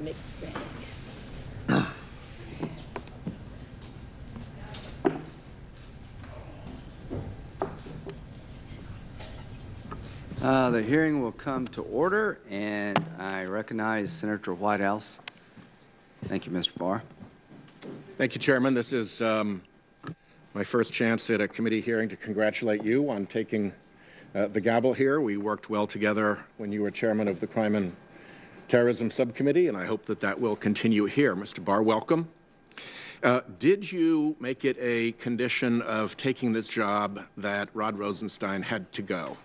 mixed bag. The hearing will come to order, and I recognize Senator Whitehouse. Thank you, Mr. Barr. Thank you, Chairman. This is my first chance at a committee hearing to congratulate you on taking the gavel here. We worked well together when you were chairman of the Crime and Terrorism Subcommittee, and I hope that that will continue here. Mr. Barr, welcome. Did you make it a condition of taking this job that Rod Rosenstein had to go?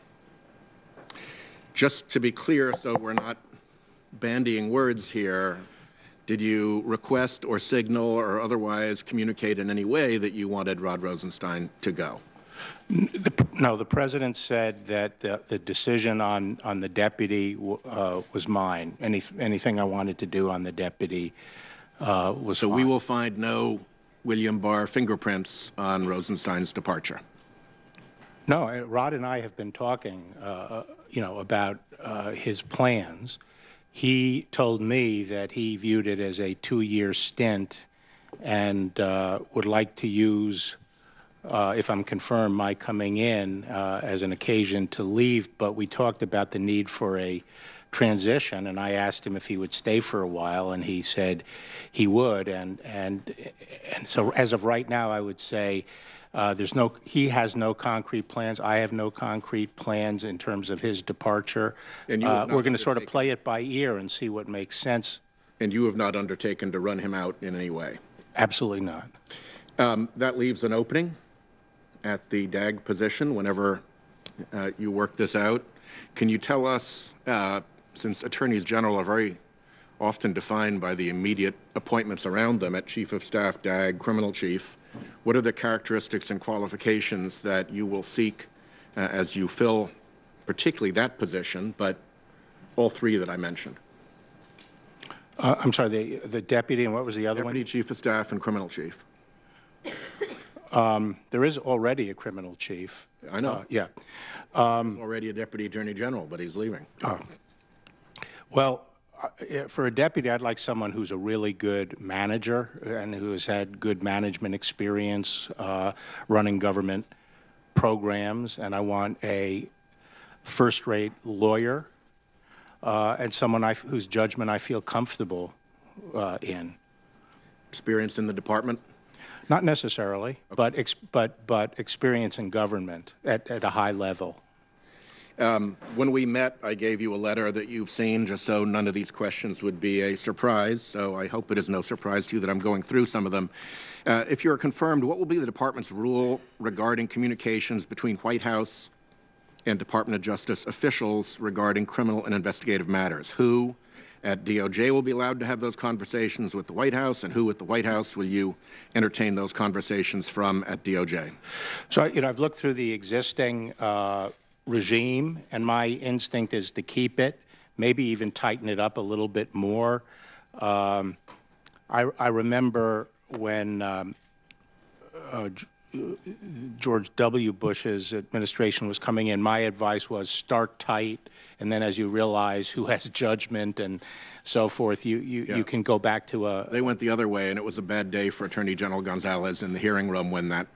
Just to be clear, so we're not bandying words here, did you request or signal or otherwise communicate in any way that you wanted Rod Rosenstein to go? No, the president said that the decision on the deputy was mine. Anything I wanted to do on the deputy was so fine. We will find no William Barr fingerprints on Rosenstein's departure. No, Rod and I have been talking, about his plans. He told me that he viewed it as a 2-year stint and would like to use, if I'm confirmed, my coming in as an occasion to leave. But we talked about the need for a transition, and I asked him if he would stay for a while, and he said he would. And so as of right now, I would say he has no concrete plans. I have no concrete plans in terms of his departure. And we're going to sort of play it by ear and see what makes sense. And you have not undertaken to run him out in any way? Absolutely not. That leaves an opening at the DAG position whenever you work this out. Can you tell us, since attorneys general are very often defined by the immediate appointments around them at Chief of Staff, DAG, Criminal Chief, what are the characteristics and qualifications that you will seek as you fill particularly that position, but all three that I mentioned? I'm sorry, the deputy, and what was the other one? Deputy Chief of Staff and Criminal Chief. There is already a criminal chief. I know. Yeah. Already a Deputy Attorney General, but he's leaving. Well, for a deputy, I'd like someone who's a really good manager and who has had good management experience running government programs, and I want a first-rate lawyer and someone whose judgment I feel comfortable in. Experience in the department? Not necessarily, okay. but experience in government at a high level. When we met, I gave you a letter that you've seen just so none of these questions would be a surprise, so I hope it is no surprise to you that I'm going through some of them. If you're confirmed, what will be the department's rule regarding communications between White House and Department of Justice officials regarding criminal and investigative matters? Who at DOJ will be allowed to have those conversations with the White House, and who at the White House will you entertain those conversations from at DOJ? So, I've looked through the existing regime, and my instinct is to keep it, maybe even tighten it up a little bit more. I remember when George W. Bush's administration was coming in, my advice was start tight, and then as you realize who has judgment and so forth, you can go back to a... They went the other way, and it was a bad day for Attorney General Gonzalez in the hearing room when that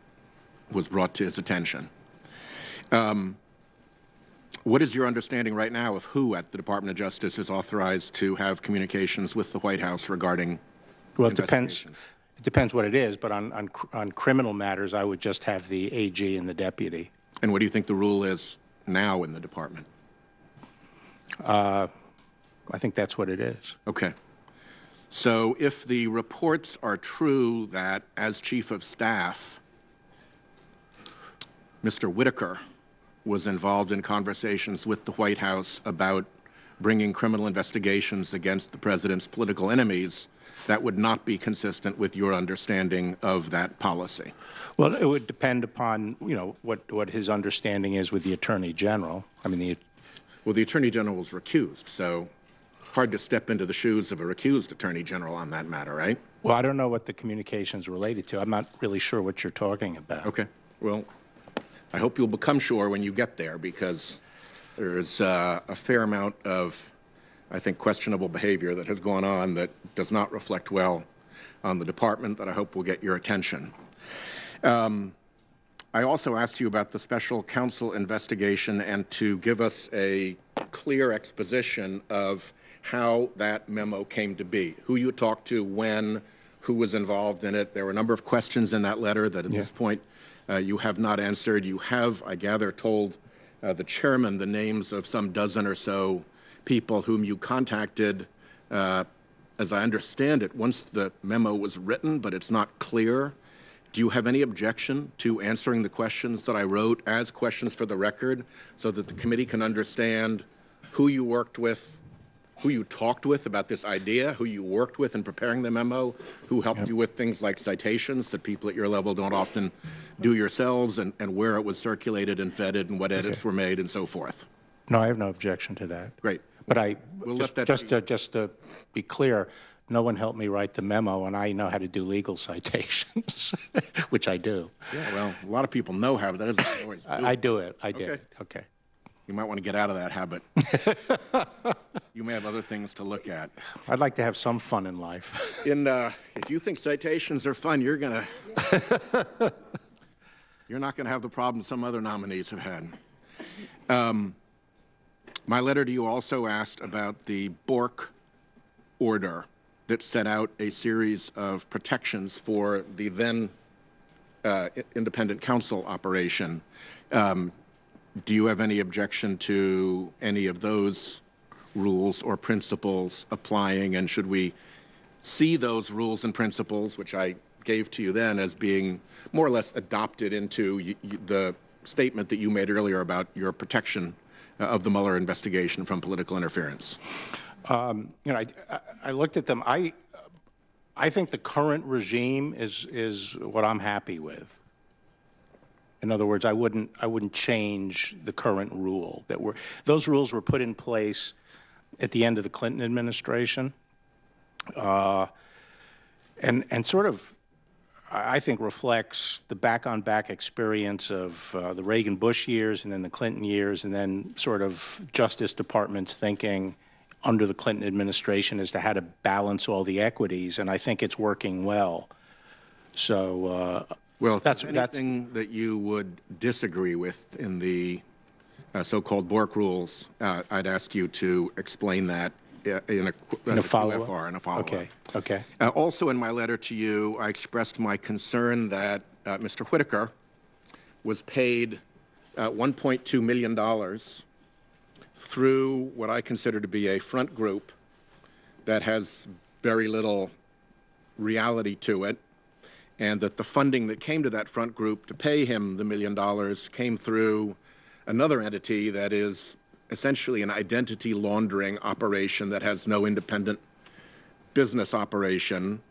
was brought to his attention. What is your understanding right now of who at the Department of Justice is authorized to have communications with the White House regarding investigations? It depends what it is, but on criminal matters, I would just have the AG and the deputy. And what do you think the rule is now in the department? I think that's what it is. Okay. So if the reports are true that as Chief of Staff, Mr. Whitaker was involved in conversations with the White House about bringing criminal investigations against the president's political enemies, that would not be consistent with your understanding of that policy. Well, it would depend upon, what his understanding is with the Attorney General. I mean, well, the Attorney General was recused, so hard to step into the shoes of a recused Attorney General on that matter, right? Well, I don't know what the communications related to. I'm not really sure what you're talking about. Okay. Well, I hope you'll become sure when you get there, because there's a fair amount of I think, questionable behavior that has gone on that does not reflect well on the department that I hope will get your attention. I also asked you about the special counsel investigation and to give us a clear exposition of how that memo came to be, who you talked to, when, who was involved in it. There were a number of questions in that letter that at this point you have not answered. You have, I gather, told the chairman the names of some dozen or so people whom you contacted, as I understand it, once the memo was written, but it's not clear. Do you have any objection to answering the questions that I wrote as questions for the record so that the committee can understand who you worked with, who you talked with about this idea, who you worked with in preparing the memo, who helped you with things like citations that people at your level don't often do yourselves, and where it was circulated and vetted and what edits were made and so forth? No, I have no objection to that. Great. But We'll just to be clear, no one helped me write the memo, and I know how to do legal citations, which I do. Yeah, well, a lot of people know how, but that doesn't always do I do it. I did Okay. it. Okay. You might want to get out of that habit. You may have other things to look at. I'd like to have some fun in life. If you think citations are fun, you're not going to have the problem some other nominees have had. My letter to you also asked about the Bork order that set out a series of protections for the then independent counsel operation. Do you have any objection to any of those rules or principles applying, and should we see those rules and principles, which I gave to you then, as being more or less adopted into the statement that you made earlier about your protection of the Mueller investigation from political interference? You know, I looked at them. I think the current regime is what I'm happy with. In other words, I wouldn't change the current rule. Those rules were put in place at the end of the Clinton administration, and sort of, I think, reflects the back-on-back experience of the Reagan-Bush years and then the Clinton years, and then sort of Justice Department's thinking under the Clinton administration as to how to balance all the equities, and I think it's working well. So, well, if there's anything that you would disagree with in the so-called Bork rules, I'd ask you to explain that in a follow-up. Okay. Okay. Also, in my letter to you, I expressed my concern that Mr. Whitaker was paid $1.2 million through what I consider to be a front group that has very little reality to it, and that the funding that came to that front group to pay him the $1 million came through another entity that is essentially an identity laundering operation that has no independent business operation.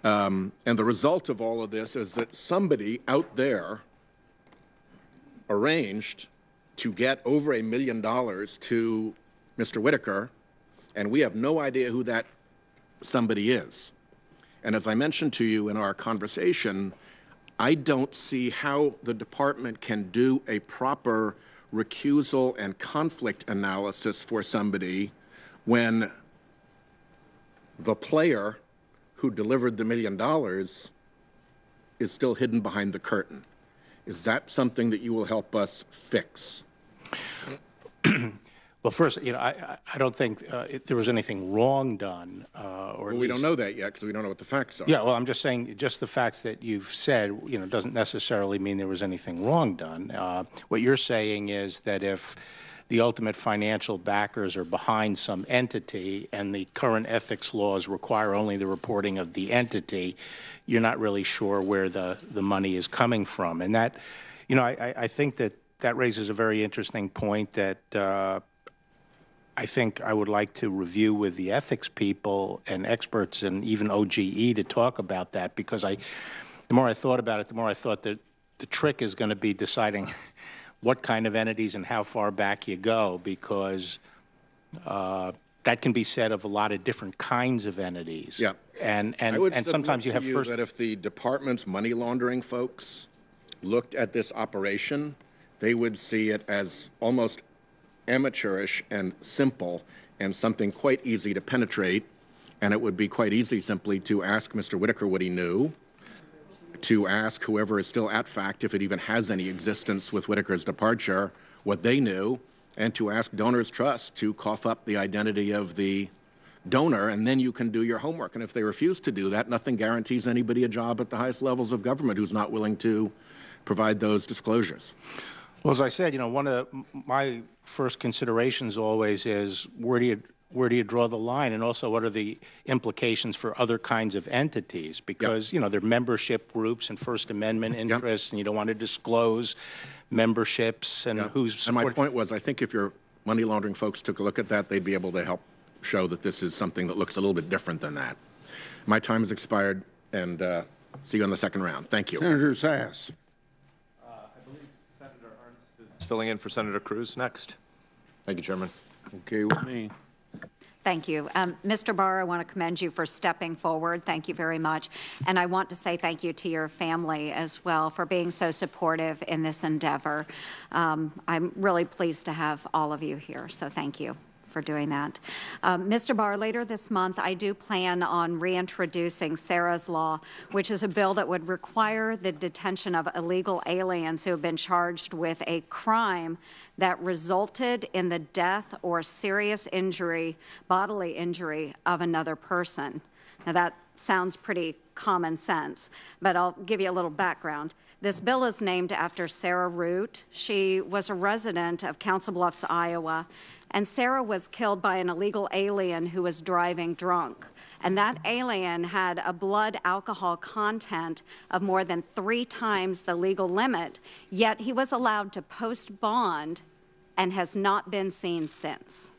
And the result of all of this is that somebody out there arranged to get over $1 million to Mr. Whitaker, and we have no idea who that somebody is. And as I mentioned to you in our conversation, I don't see how the department can do a proper recusal and conflict analysis for somebody when the player who delivered the $1 million is still hidden behind the curtain. Is that something that you will help us fix? Well, first, you know, I don't think there was anything wrong done, or we don't know that yet because we don't know what the facts are. Yeah, well, I'm just saying, just the facts that you've said, you know, doesn't necessarily mean there was anything wrong done. What you're saying is that if the ultimate financial backers are behind some entity and the current ethics laws require only the reporting of the entity, you're not really sure where the money is coming from. And that, you know, I think that raises a very interesting point that I think I would like to review with the ethics people and experts and even OGE to talk about that, because the more I thought about it, the more I thought that the trick is going to be deciding what kind of entities and how far back you go, because that can be said of a lot of different kinds of entities. Yeah. And sometimes you have first. That if the department's money laundering folks looked at this operation, they would see it as almost amateurish and simple, and something quite easy to penetrate, and it would be quite easy simply to ask Mr. Whitaker what he knew, to ask whoever is still at fact, if it even has any existence with Whitaker's departure, what they knew, and to ask Donors Trust to cough up the identity of the donor, and then you can do your homework. And if they refuse to do that, nothing guarantees anybody a job at the highest levels of government who's not willing to provide those disclosures. Well, as I said, one of my first considerations always is where do you draw the line, and also what are the implications for other kinds of entities? Because, there are membership groups and First Amendment interests, and you don't want to disclose memberships and who's. And my point was, I think if your money laundering folks took a look at that, they'd be able to help show that this is something that looks a little bit different than that. My time has expired, and see you on the second round. Thank you. Senator Sass. I believe Senator Ernst is filling in for Senator Cruz next. Thank you, Chairman. Okay with me. Thank you. Mr. Barr, I want to commend you for stepping forward. Thank you very much. And I want to say thank you to your family as well for being so supportive in this endeavor. I'm really pleased to have all of you here, so thank you for doing that. Mr. Barr, later this month, I do plan on reintroducing Sarah's Law, which is a bill that would require the detention of illegal aliens who have been charged with a crime that resulted in the death or serious injury, bodily injury of another person. Now that sounds pretty common sense, but I'll give you a little background. This bill is named after Sarah Root. She was a resident of Council Bluffs, Iowa, and Sarah was killed by an illegal alien who was driving drunk. And that alien had a blood alcohol content of more than 3 times the legal limit, yet he was allowed to post bond and has not been seen since.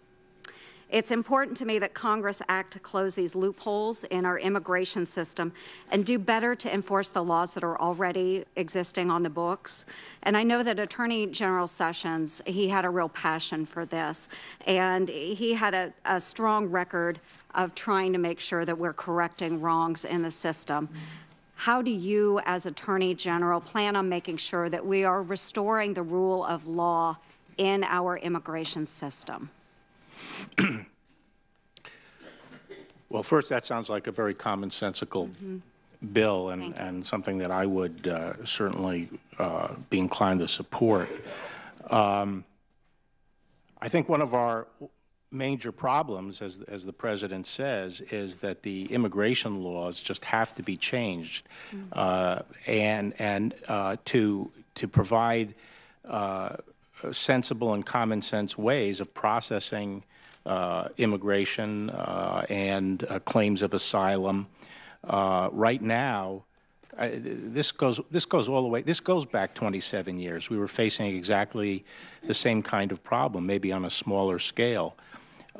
It's important to me that Congress act to close these loopholes in our immigration system and do better to enforce the laws that are already existing on the books. And I know that Attorney General Sessions, he had a real passion for this, and he had a strong record of trying to make sure that we're correcting wrongs in the system. How do you, as Attorney General, plan on making sure that we are restoring the rule of law in our immigration system? Well, first, that sounds like a very commonsensical bill and something that I would certainly be inclined to support. I think one of our major problems, as the President says, is that the immigration laws just have to be changed and to provide sensible and common sense ways of processing immigration and claims of asylum. Right now, this goes all the way. This goes back 27 years. We were facing exactly the same kind of problem, maybe on a smaller scale.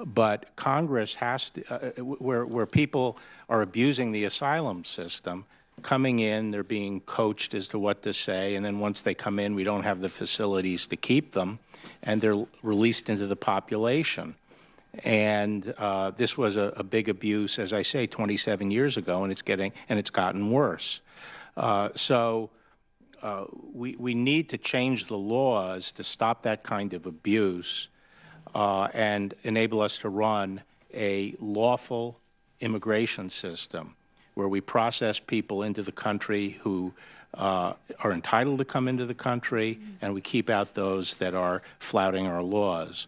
But Congress has to, where people are abusing the asylum system, coming in, they're being coached as to what to say, and then once they come in, we don't have the facilities to keep them, and they're released into the population. And this was a big abuse, as I say, 27 years ago, and it's gotten worse. We need to change the laws to stop that kind of abuse and enable us to run a lawful immigration system where we process people into the country who are entitled to come into the country, and we keep out those that are flouting our laws.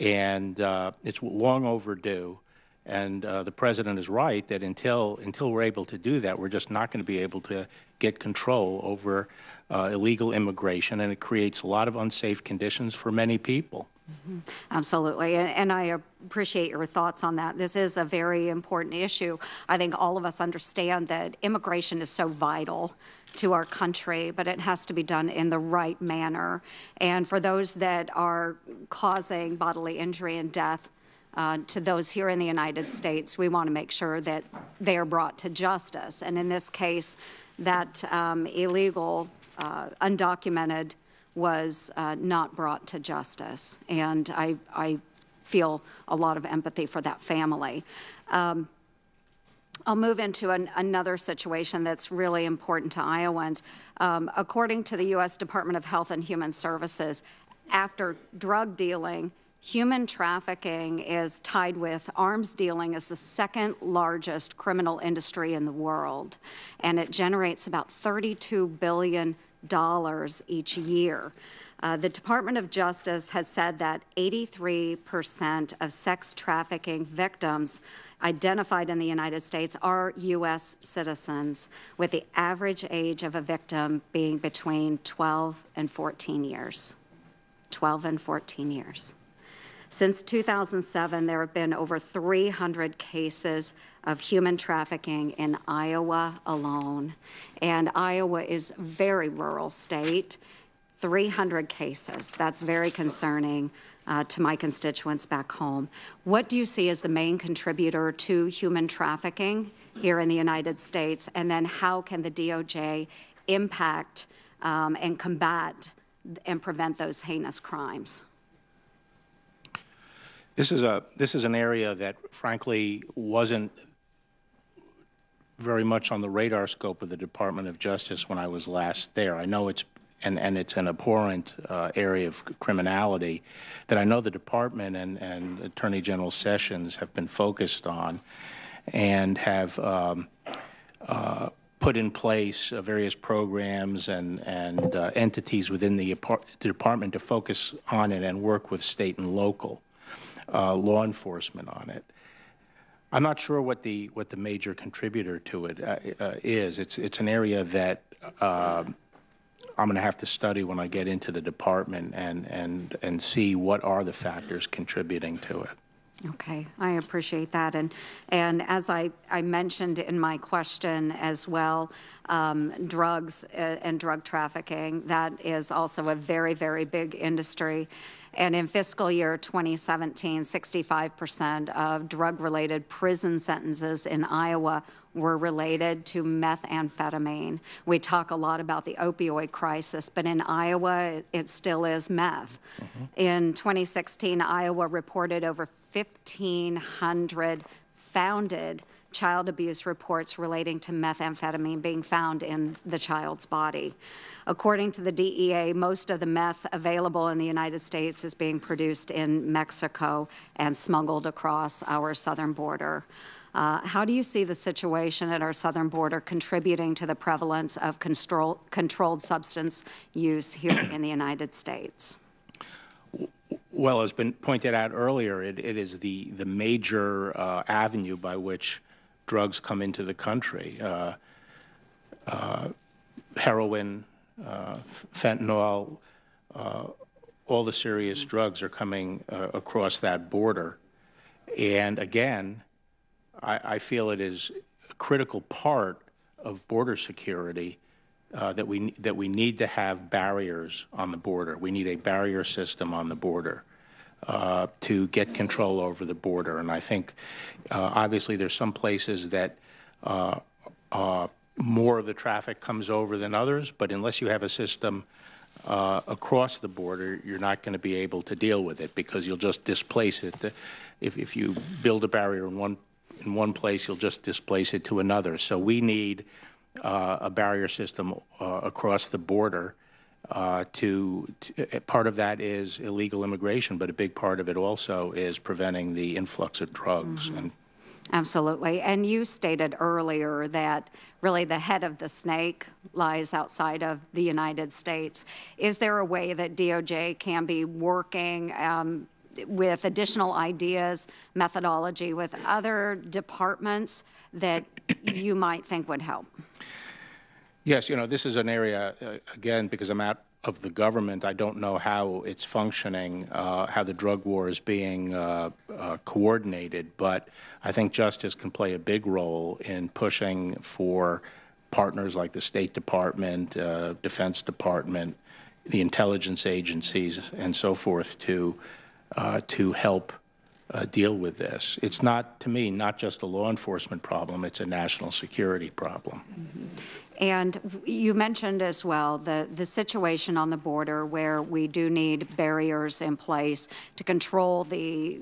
And it's long overdue. And the President is right that until we're able to do that, we're just not going to be able to get control over illegal immigration, and it creates a lot of unsafe conditions for many people. Absolutely, and I appreciate your thoughts on that. This is a very important issue. I think all of us understand that immigration is so vital to our country, but it has to be done in the right manner. And for those that are causing bodily injury and death to those here in the United States, we want to make sure that they are brought to justice. And in this case, that illegal, undocumented was not brought to justice. And I feel a lot of empathy for that family. I'll move into another situation that's really important to Iowans. According to the U.S. Department of Health and Human Services, after drug dealing, human trafficking is tied with arms dealing as the second largest criminal industry in the world, and it generates about $32 billion each year. The Department of Justice has said that 83% of sex trafficking victims identified in the United States are U.S. citizens, with the average age of a victim being between 12 and 14 years. 12 and 14 years. Since 2007, there have been over 300 cases of human trafficking in Iowa alone. And Iowa is a very rural state. 300 cases. That's very concerning to my constituents back home. What do you see as the main contributor to human trafficking here in the United States? And then how can the DOJ impact and combat and prevent those heinous crimes? This is an area that, frankly, wasn't very much on the radar scope of the Department of Justice when I was last there. I know it's it's an abhorrent area of criminality that I know the department and Attorney General Sessions have been focused on, and have put in place various programs and entities within the department to focus on it and work with state and local law enforcement on it. I'm not sure what the major contributor to it is. It's an area that I'm going to have to study when I get into the department and see what are the factors contributing to it. Okay, I appreciate that. And as I mentioned in my question as well, drugs and drug trafficking, that is also a very, very big industry. And in fiscal year 2017, 65% of drug-related prison sentences in Iowa were related to methamphetamine. We talk a lot about the opioid crisis, but in Iowa, it still is meth. In 2016, Iowa reported over 1,500 founded child abuse reports relating to methamphetamine being found in the child's body. According to the DEA, most of the meth available in the United States is being produced in Mexico and smuggled across our southern border. How do you see the situation at our southern border contributing to the prevalence of controlled substance use here in the United States? Well, as been pointed out earlier, it is the major avenue by which drugs come into the country. Heroin, fentanyl, all the serious drugs are coming across that border. And again, I feel it is a critical part of border security that we need to have barriers on the border. We need a barrier system on the border to get control over the border. And I think obviously there's some places that more of the traffic comes over than others, but unless you have a system across the border, you're not going to be able to deal with it because you'll just displace it. If you build a barrier in one place, you'll just displace it to another. So we need a barrier system across the border. Part of that is illegal immigration, but a big part of it also is preventing the influx of drugs. And absolutely. And you stated earlier that really the head of the snake lies outside of the United States. Is there a way that DOJ can be working with additional ideas, methodology with other departments that you might think would help? Yes, you know, this is an area, again, because I'm out of the government, I don't know how it's functioning, how the drug war is being coordinated, but I think justice can play a big role in pushing for partners like the State Department, Defense Department, the intelligence agencies, and so forth to help deal with this. It's not, to me, not just a law enforcement problem, it's a national security problem. And you mentioned as well the situation on the border where we do need barriers in place to control the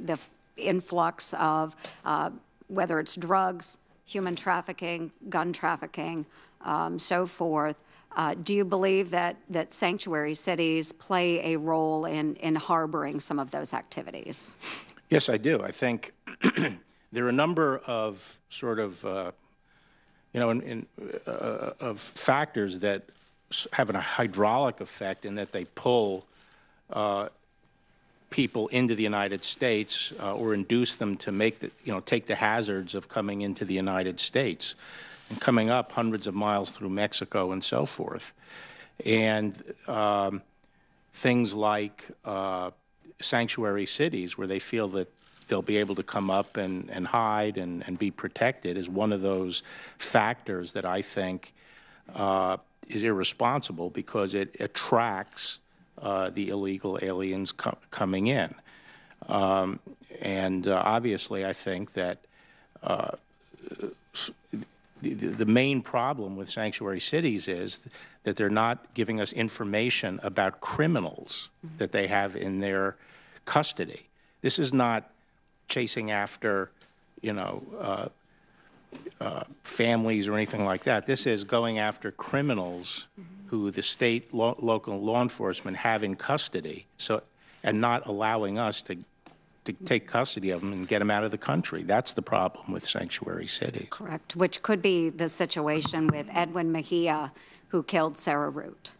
influx of whether it's drugs, human trafficking, gun trafficking, so forth. Do you believe that sanctuary cities play a role in harboring some of those activities? Yes, I do. I think there are a number of sort of, of factors that have a hydraulic effect in that they pull people into the United States or induce them to make take the hazards of coming into the United States and coming up hundreds of miles through Mexico and so forth. And things like sanctuary cities where they feel that they'll be able to come up and hide and be protected is one of those factors that I think is irresponsible because it attracts the illegal aliens coming in. Obviously, I think that the main problem with sanctuary cities is that they're not giving us information about criminals that they have in their custody. This is not chasing after, families or anything like that. This is going after criminals who the state, local law enforcement have in custody, and not allowing us to take custody of them and get them out of the country. That's the problem with sanctuary cities. Correct, which could be the situation with Edwin Mejia, who killed Sarah Root.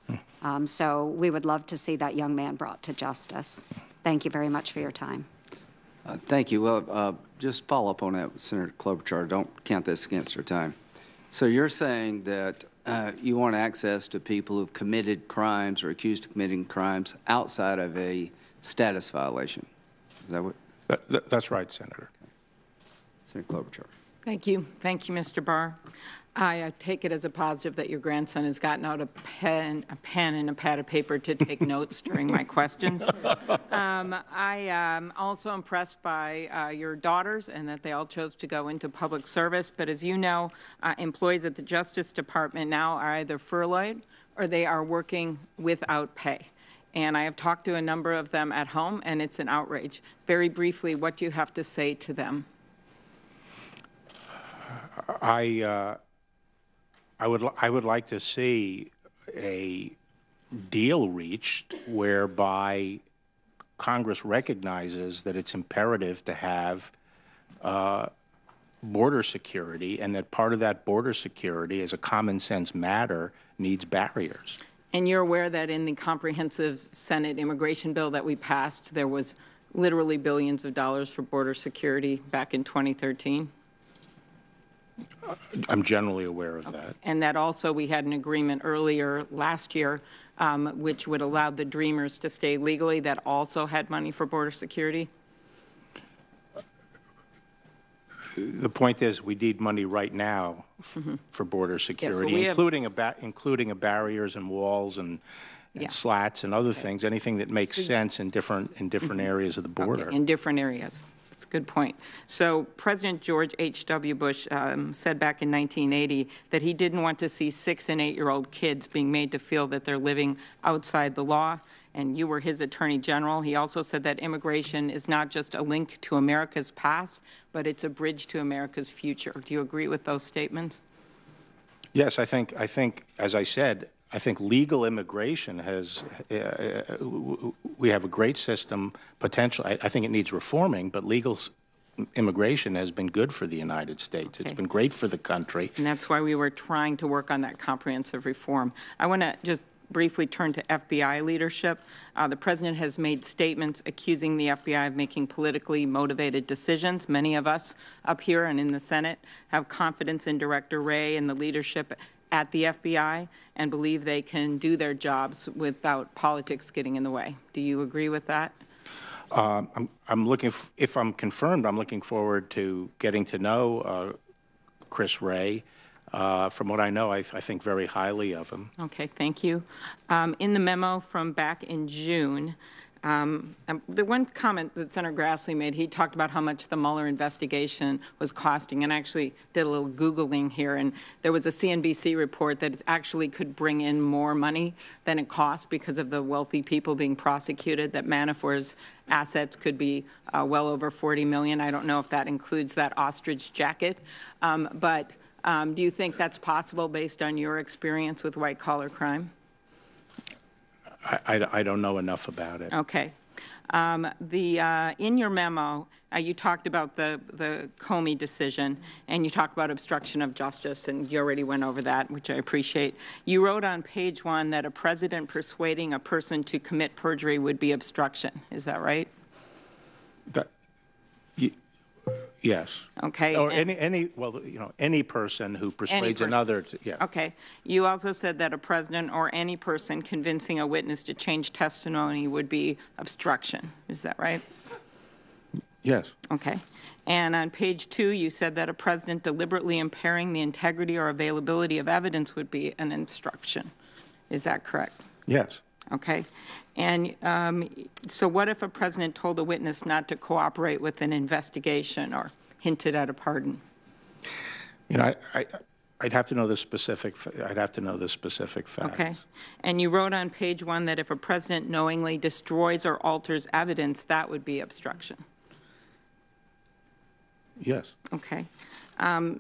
So we would love to see that young man brought to justice. Thank you very much for your time. Thank you. Well, just follow up on that with Senator Klobuchar. Don't count this against her time. So you're saying that you want access to people who've committed crimes or accused of committing crimes outside of a status violation. Is that what? That's right, Senator. Senator Klobuchar. Thank you. Thank you, Mr. Barr. I take it as a positive that your grandson has gotten out a pen and a pad of paper to take notes during my questions. I am also impressed by your daughters and that they all chose to go into public service. But as you know, employees at the Justice Department now are either furloughed or they are working without pay. And I have talked to a number of them at home, and it's an outrage. Very briefly, what do you have to say to them? I would like to see a deal reached whereby Congress recognizes that it's imperative to have border security, and that part of that border security, as a common sense matter, needs barriers. And you're aware that in the comprehensive Senate immigration bill that we passed, there was literally billions of dollars for border security back in 2013? I'm generally aware of that. And that also we had an agreement earlier last year which would allow the Dreamers to stay legally that also had money for border security? The point is we need money right now for border security, yes, well, including barriers and walls and slats and other things, anything that makes sense in different areas of the border. Okay, in different areas. That's a good point. So President George H.W. Bush said back in 1980 that he didn't want to see 6- and 8-year-old kids being made to feel that they're living outside the law, and you were his Attorney General. He also said that immigration is not just a link to America's past, but it's a bridge to America's future. Do you agree with those statements? Yes, I think, as I said, I think legal immigration has, we have a great system potential. I think it needs reforming, but legal immigration has been good for the United States. Okay. It's been great for the country. And that's why we were trying to work on that comprehensive reform. I want to just briefly turn to FBI leadership. The President has made statements accusing the FBI of making politically motivated decisions. Many of us up here and in the Senate have confidence in Director Wray and the leadership at the FBI and believe they can do their jobs without politics getting in the way. Do you agree with that? I'm looking, if I'm confirmed, I'm looking forward to getting to know Chris Wray. From what I know, I think very highly of him. Okay, thank you. In the memo from back in June, the one comment that Senator Grassley made, he talked about how much the Mueller investigation was costing, and I actually did a little Googling here, and there was a CNBC report that it actually could bring in more money than it cost because of the wealthy people being prosecuted, that Manafort's assets could be well over $40 million. I don't know if that includes that ostrich jacket, but Do you think that's possible based on your experience with white-collar crime? I don't know enough about it. Okay. In your memo, you talked about the Comey decision, and you talked about obstruction of justice, and you already went over that, which I appreciate. You wrote on page 1 that a president persuading a person to commit perjury would be obstruction. Is that right? Yes. Okay. Or any person who persuades person. another to, yeah. Okay. You also said that a president or any person convincing a witness to change testimony would be obstruction. Is that right? Yes. Okay. And on page 2, you said that a president deliberately impairing the integrity or availability of evidence would be an obstruction. Is that correct? Yes. Okay. And so what if a president told a witness not to cooperate with an investigation or hinted at a pardon? You know, I'd have to know the specific. I'd have to know the specific facts. Okay. And you wrote on page 1 that if a president knowingly destroys or alters evidence, that would be obstruction. Yes. Okay.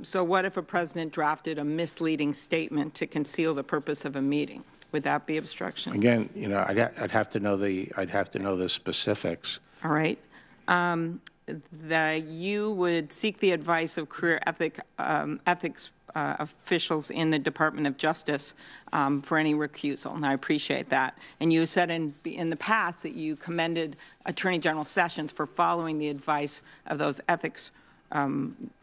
So what if a president drafted a misleading statement to conceal the purpose of a meeting? Would that be obstruction? Again, you know, I'd have to know the specifics. All right. You would seek the advice of career ethics officials in the Department of Justice for any recusal, and I appreciate that. And you said in the past that you commended Attorney General Sessions for following the advice of those ethics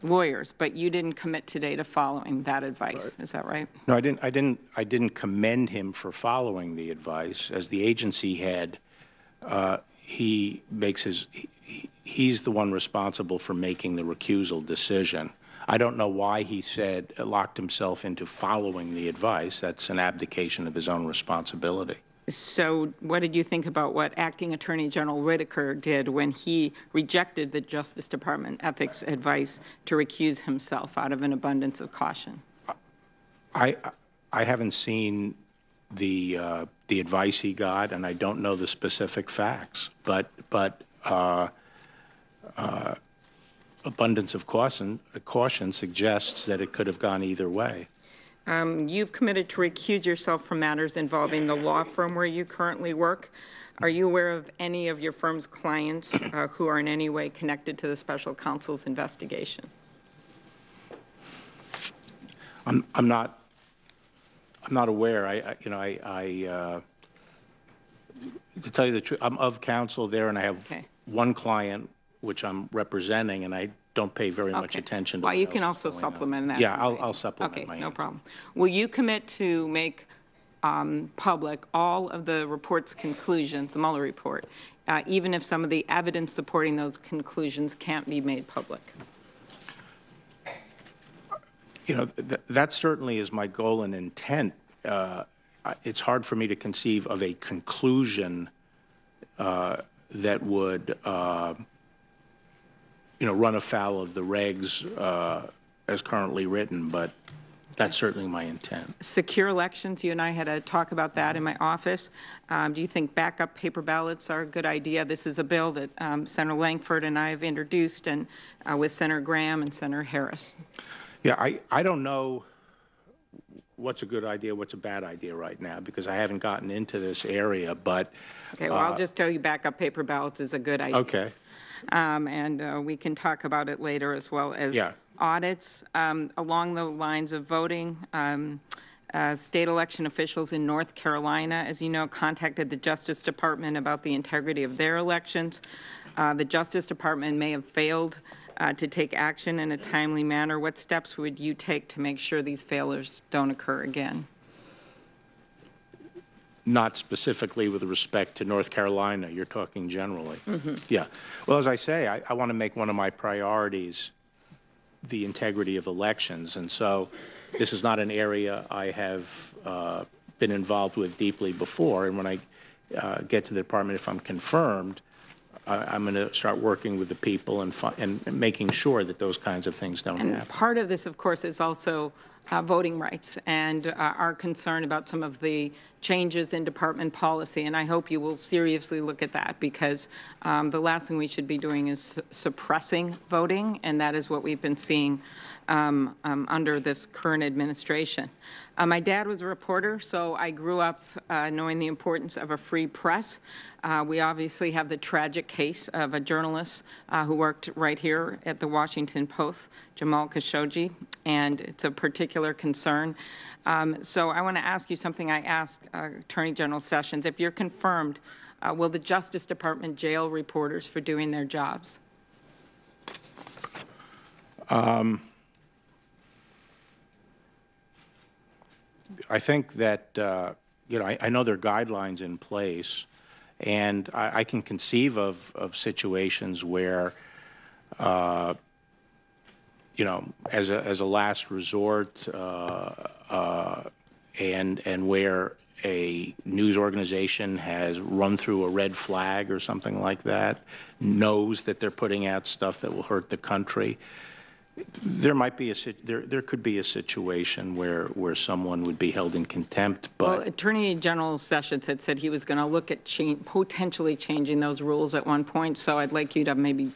lawyers, but you didn't commit today to following that advice. Right. Is that right? No, I didn't commend him for following the advice. As the agency head, he's the one responsible for making the recusal decision. I don't know why he locked himself into following the advice. That's an abdication of his own responsibility. So what did you think about what Acting Attorney General Whitaker did when he rejected the Justice Department ethics advice to recuse himself out of an abundance of caution? I haven't seen the advice he got, and I don't know the specific facts. But abundance of caution suggests that it could have gone either way. You've committed to recuse yourself from matters involving the law firm where you currently work. Are you aware of any of your firm's clients who are in any way connected to the special counsel's investigation? I'm not aware. To tell you the truth, I'm of counsel there, and I have one client which I'm representing, and I don't pay very much attention to. Well, you can also supplement that. Yeah, I'll supplement my answer. Okay, no problem. Will you commit to make public all of the report's conclusions, the Mueller report, even if some of the evidence supporting those conclusions can't be made public? You know, that certainly is my goal and intent. It's hard for me to conceive of a conclusion that would run afoul of the regs as currently written, but that's certainly my intent. Secure elections, you and I had a talk about that in my office. Do you think backup paper ballots are a good idea? This is a bill that Senator Langford and I have introduced, and with Senator Graham and Senator Harris. Yeah, I don't know what's a good idea, what's a bad idea right now, because I haven't gotten into this area, but... Okay, well, I'll just tell you backup paper ballots is a good idea. Okay. And we can talk about it later, as well as audits along the lines of voting. State election officials in North Carolina, as you know, contacted the Justice Department about the integrity of their elections. The Justice Department may have failed to take action in a timely manner. What steps would you take to make sure these failures don't occur again? Not specifically with respect to North Carolina, you're talking generally. Mm-hmm. Yeah. Well, as I say, I want to make one of my priorities the integrity of elections, and so this is not an area I have been involved with deeply before, and when I get to the department, if I'm confirmed, I'm going to start working with the people and making sure that those kinds of things don't happen. Part of this, of course, is also voting rights and our concern about some of the changes in department policy, and I hope you will seriously look at that, because the last thing we should be doing is suppressing voting, and that is what we've been seeing under this current administration. My dad was a reporter, so I grew up knowing the importance of a free press. We obviously have the tragic case of a journalist who worked right here at the Washington Post, Jamal Khashoggi, and it's a particular concern. So I want to ask you something I asked Attorney General Sessions. If you're confirmed, will the Justice Department jail reporters for doing their jobs? I think that, you know, I know there are guidelines in place, and I can conceive of situations where, you know, as a last resort, and where a news organization has run through a red flag or something like that, knows that they're putting out stuff that will hurt the country. There might be there could be a situation where someone would be held in contempt, but well, Attorney General Sessions had said he was going to look at potentially changing those rules at one point. So I'd like you to maybe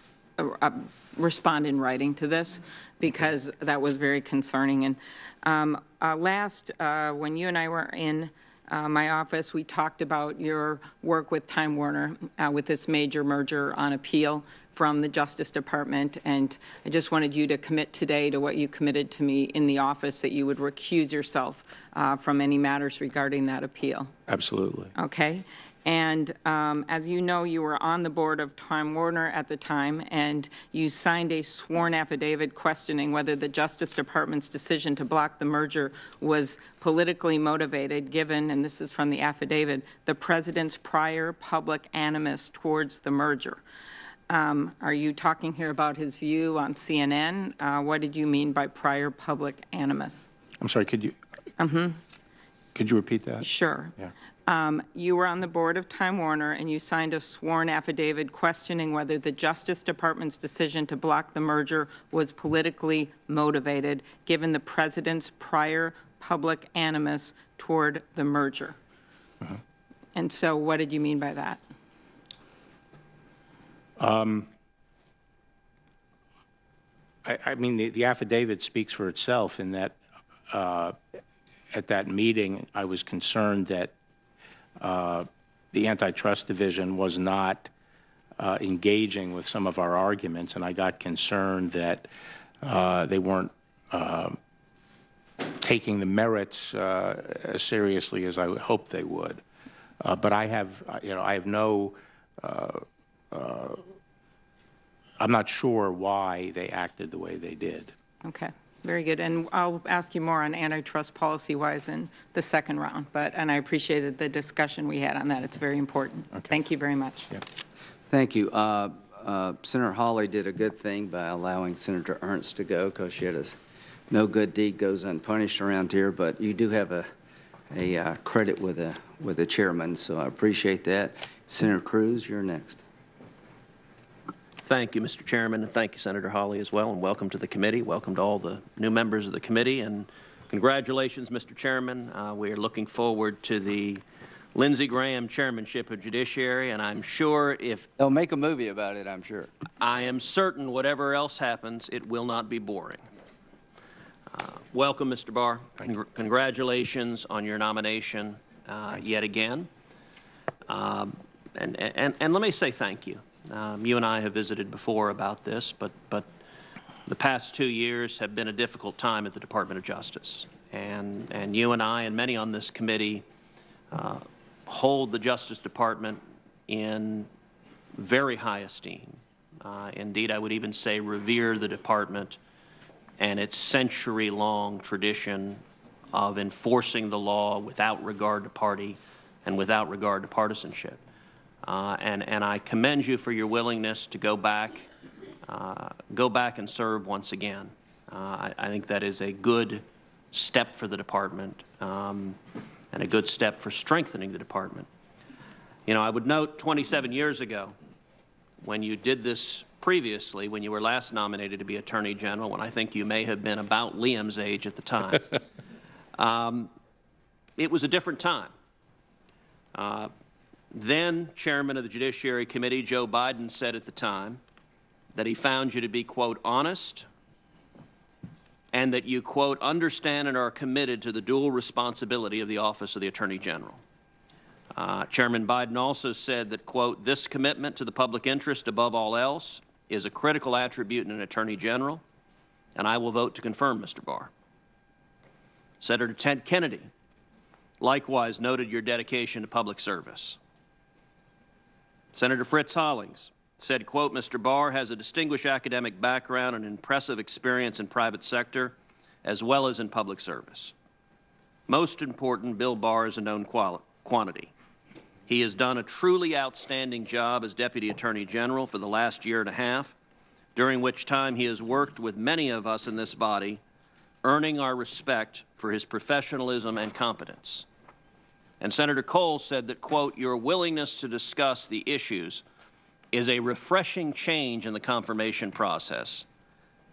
respond in writing to this, because that was very concerning. And when you and I were in my office, we talked about your work with Time Warner with this major merger on appeal from the Justice Department, and I just wanted you to commit today to what you committed to me in the office, that you would recuse yourself from any matters regarding that appeal. absolutely. Okay? And as you know, you were on the board of Time Warner at the time, and you signed a sworn affidavit questioning whether the Justice Department's decision to block the merger was politically motivated, given, and this is from the affidavit, the President's prior public animus towards the merger. Are you talking here about his view on CNN? What did you mean by prior public animus? I'm sorry, could you repeat that? Sure. Yeah. You were on the board of Time Warner, and you signed a sworn affidavit questioning whether the Justice Department's decision to block the merger was politically motivated, given the President's prior public animus toward the merger. And so what did you mean by that? I mean, the affidavit speaks for itself in that at that meeting, I was concerned that the Antitrust Division was not engaging with some of our arguments, and I got concerned that they weren't taking the merits as seriously as I would hope they would. But I have, you know, I have no, I'm not sure why they acted the way they did. Okay, very good. And I'll ask you more on antitrust policy-wise in the second round. And I appreciated the discussion we had on that. It's very important. Okay. Thank you very much. Yeah. Thank you. Senator Hawley did a good thing by allowing Senator Ernst to go, because she had a no good deed goes unpunished around here. But you do have a credit with the chairman, so I appreciate that. Senator Cruz, you're next. Thank you, Mr. Chairman, and thank you, Senator Hawley, as well, and welcome to the committee. Welcome to all the new members of the committee, and congratulations, Mr. Chairman. We are looking forward to the Lindsey Graham chairmanship of Judiciary, and I'm sure if... They'll make a movie about it, I'm sure. I am certain whatever else happens, it will not be boring. Welcome, Mr. Barr. Congratulations on your nomination yet again. And let me say thank you. You and I have visited before about this, but the past 2 years have been a difficult time at the Department of Justice. And you and I and many on this committee hold the Justice Department in very high esteem. Indeed, I would even say revere the department and its century-long tradition of enforcing the law without regard to party and without regard to partisanship. And I commend you for your willingness to go back and serve once again. I think that is a good step for the department and a good step for strengthening the department. You know, I would note 27 years ago, when you did this previously, when you were last nominated to be Attorney General, when I think you may have been about Liam's age at the time, it was a different time. Then Chairman of the Judiciary Committee, Joe Biden, said at the time that he found you to be, quote, honest, and that you, quote, understand and are committed to the dual responsibility of the Office of the Attorney General. Chairman Biden also said that, quote, this commitment to the public interest above all else is a critical attribute in an Attorney General, and I will vote to confirm Mr. Barr. Senator Ted Kennedy likewise noted your dedication to public service. Senator Fritz Hollings said, quote, Mr. Barr has a distinguished academic background and impressive experience in private sector as well as in public service. Most important, Bill Barr is a known quantity. He has done a truly outstanding job as Deputy Attorney General for the last year and a half, during which time he has worked with many of us in this body, earning our respect for his professionalism and competence. And Senator Cole said that, quote, your willingness to discuss the issues is a refreshing change in the confirmation process,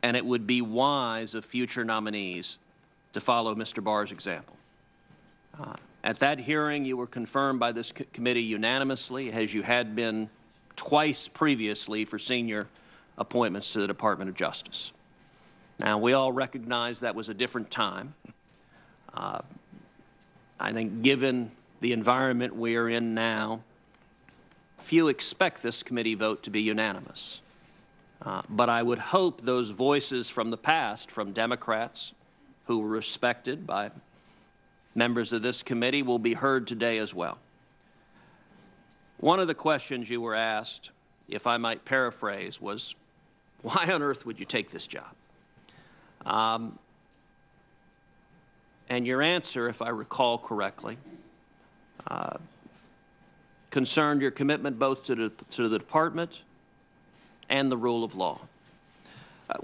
and it would be wise of future nominees to follow Mr. Barr's example. At that hearing, you were confirmed by this committee unanimously, as you had been twice previously for senior appointments to the Department of Justice. Now, we all recognize that was a different time. I think given the environment we are in now, few expect this committee vote to be unanimous. But I would hope those voices from the past, from Democrats who were respected by members of this committee, will be heard today as well. One of the questions you were asked, if I might paraphrase, was, why on earth would you take this job? And your answer, if I recall correctly, concerned your commitment both to the department and the rule of law.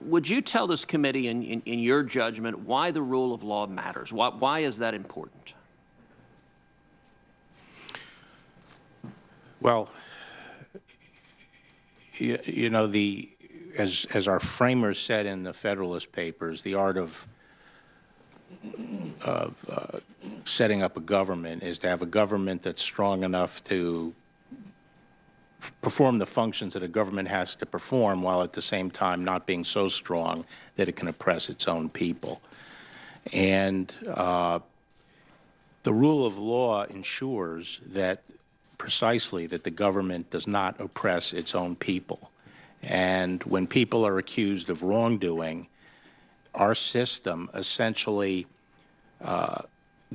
Would you tell this committee, in your judgment, why the rule of law matters? Why is that important? Well, you know, as our framers said in the Federalist Papers, the art of setting up a government is to have a government that's strong enough to perform the functions that a government has to perform, while at the same time not being so strong that it can oppress its own people. And the rule of law ensures that precisely that the government does not oppress its own people. And when people are accused of wrongdoing, our system essentially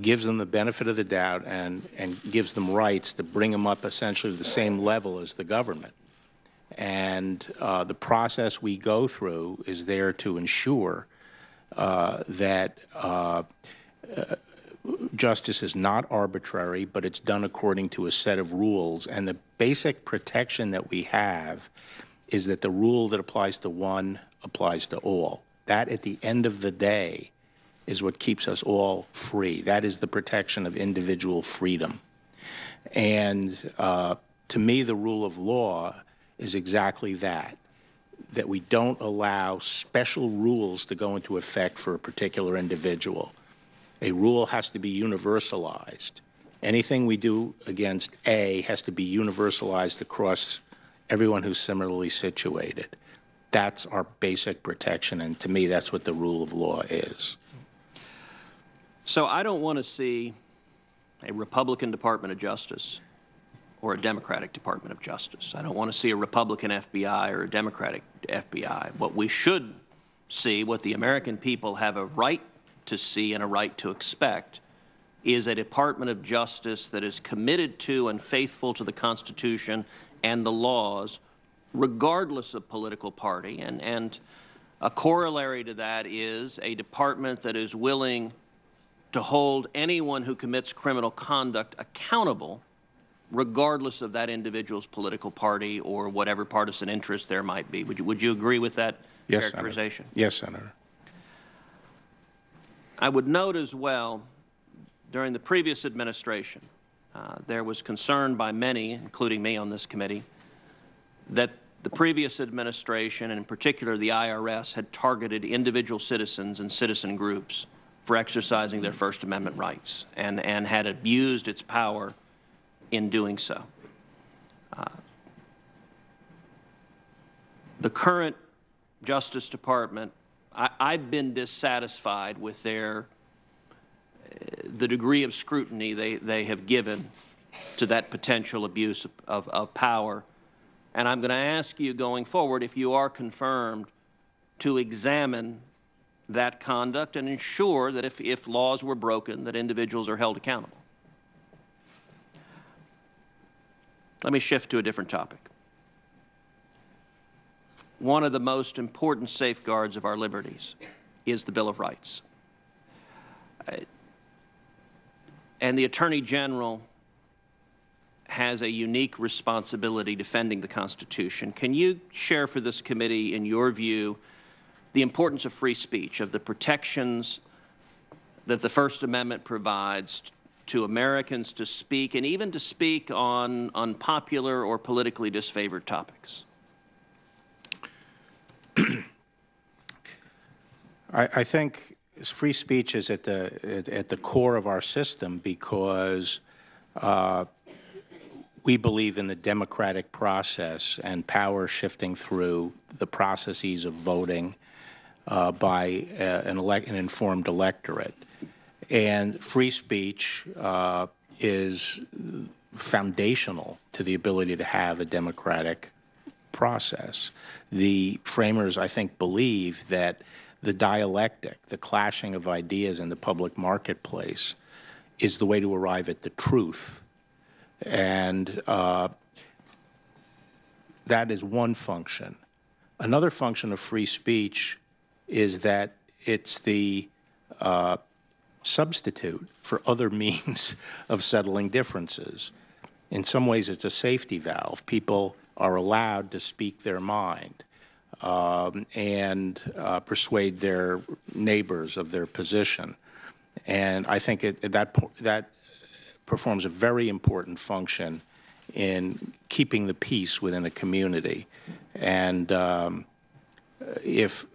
gives them the benefit of the doubt and gives them rights to bring them up essentially to the same level as the government. And the process we go through is there to ensure that justice is not arbitrary, but it's done according to a set of rules. And the basic protection that we have is that the rule that applies to one applies to all. That, at the end of the day, is what keeps us all free. That is the protection of individual freedom. And to me, the rule of law is exactly that, that we don't allow special rules to go into effect for a particular individual. A rule has to be universalized. Anything we do against A has to be universalized across everyone who's similarly situated. That's our basic protection, and to me, that's what the rule of law is. So I don't want to see a Republican Department of Justice or a Democratic Department of Justice. I don't want to see a Republican FBI or a Democratic FBI. What we should see, what the American people have a right to see and a right to expect, is a Department of Justice that is committed to and faithful to the Constitution and the laws, regardless of political party. And a corollary to that is a department that is willing to hold anyone who commits criminal conduct accountable, regardless of that individual's political party or whatever partisan interest there might be. Would you agree with that characterization? Senator. Yes, Senator. I would note as well, during the previous administration, there was concern by many, including me on this committee, that the previous administration, and in particular the IRS, had targeted individual citizens and citizen groups for exercising their First Amendment rights and had abused its power in doing so. The current Justice Department, I've been dissatisfied with the degree of scrutiny they have given to that potential abuse of power. And I'm going to ask you going forward, if you are confirmed, to examine that conduct and ensure that if laws were broken, that individuals are held accountable. Let me shift to a different topic. One of the most important safeguards of our liberties is the Bill of Rights. And the Attorney General has a unique responsibility defending the Constitution. Can you share for this committee, in your view, the importance of free speech, of the protections that the First Amendment provides to Americans to speak, and even to speak on unpopular or politically disfavored topics? I think free speech is at the core of our system because we believe in the democratic process and power shifting through the processes of voting by an informed electorate. And free speech is foundational to the ability to have a democratic process. The framers, I think, believe that the dialectic, the clashing of ideas in the public marketplace, is the way to arrive at the truth. And that is one function. Another function of free speech is that it's the substitute for other means of settling differences. In some ways, it's a safety valve. People are allowed to speak their mind and persuade their neighbors of their position. And I think that performs a very important function in keeping the peace within a community. And if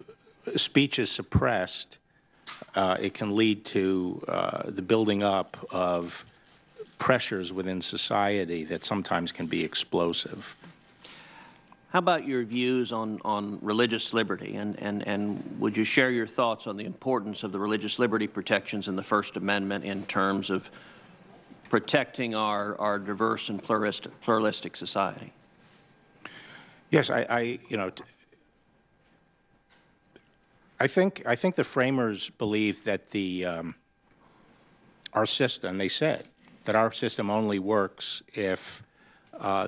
speech is suppressed, it can lead to the building up of pressures within society that sometimes can be explosive. How about your views on religious liberty, and would you share your thoughts on the importance of the religious liberty protections in the First Amendment in terms of protecting our diverse and pluralistic society? Yes, I think the framers believe that our system, they said that our system only works if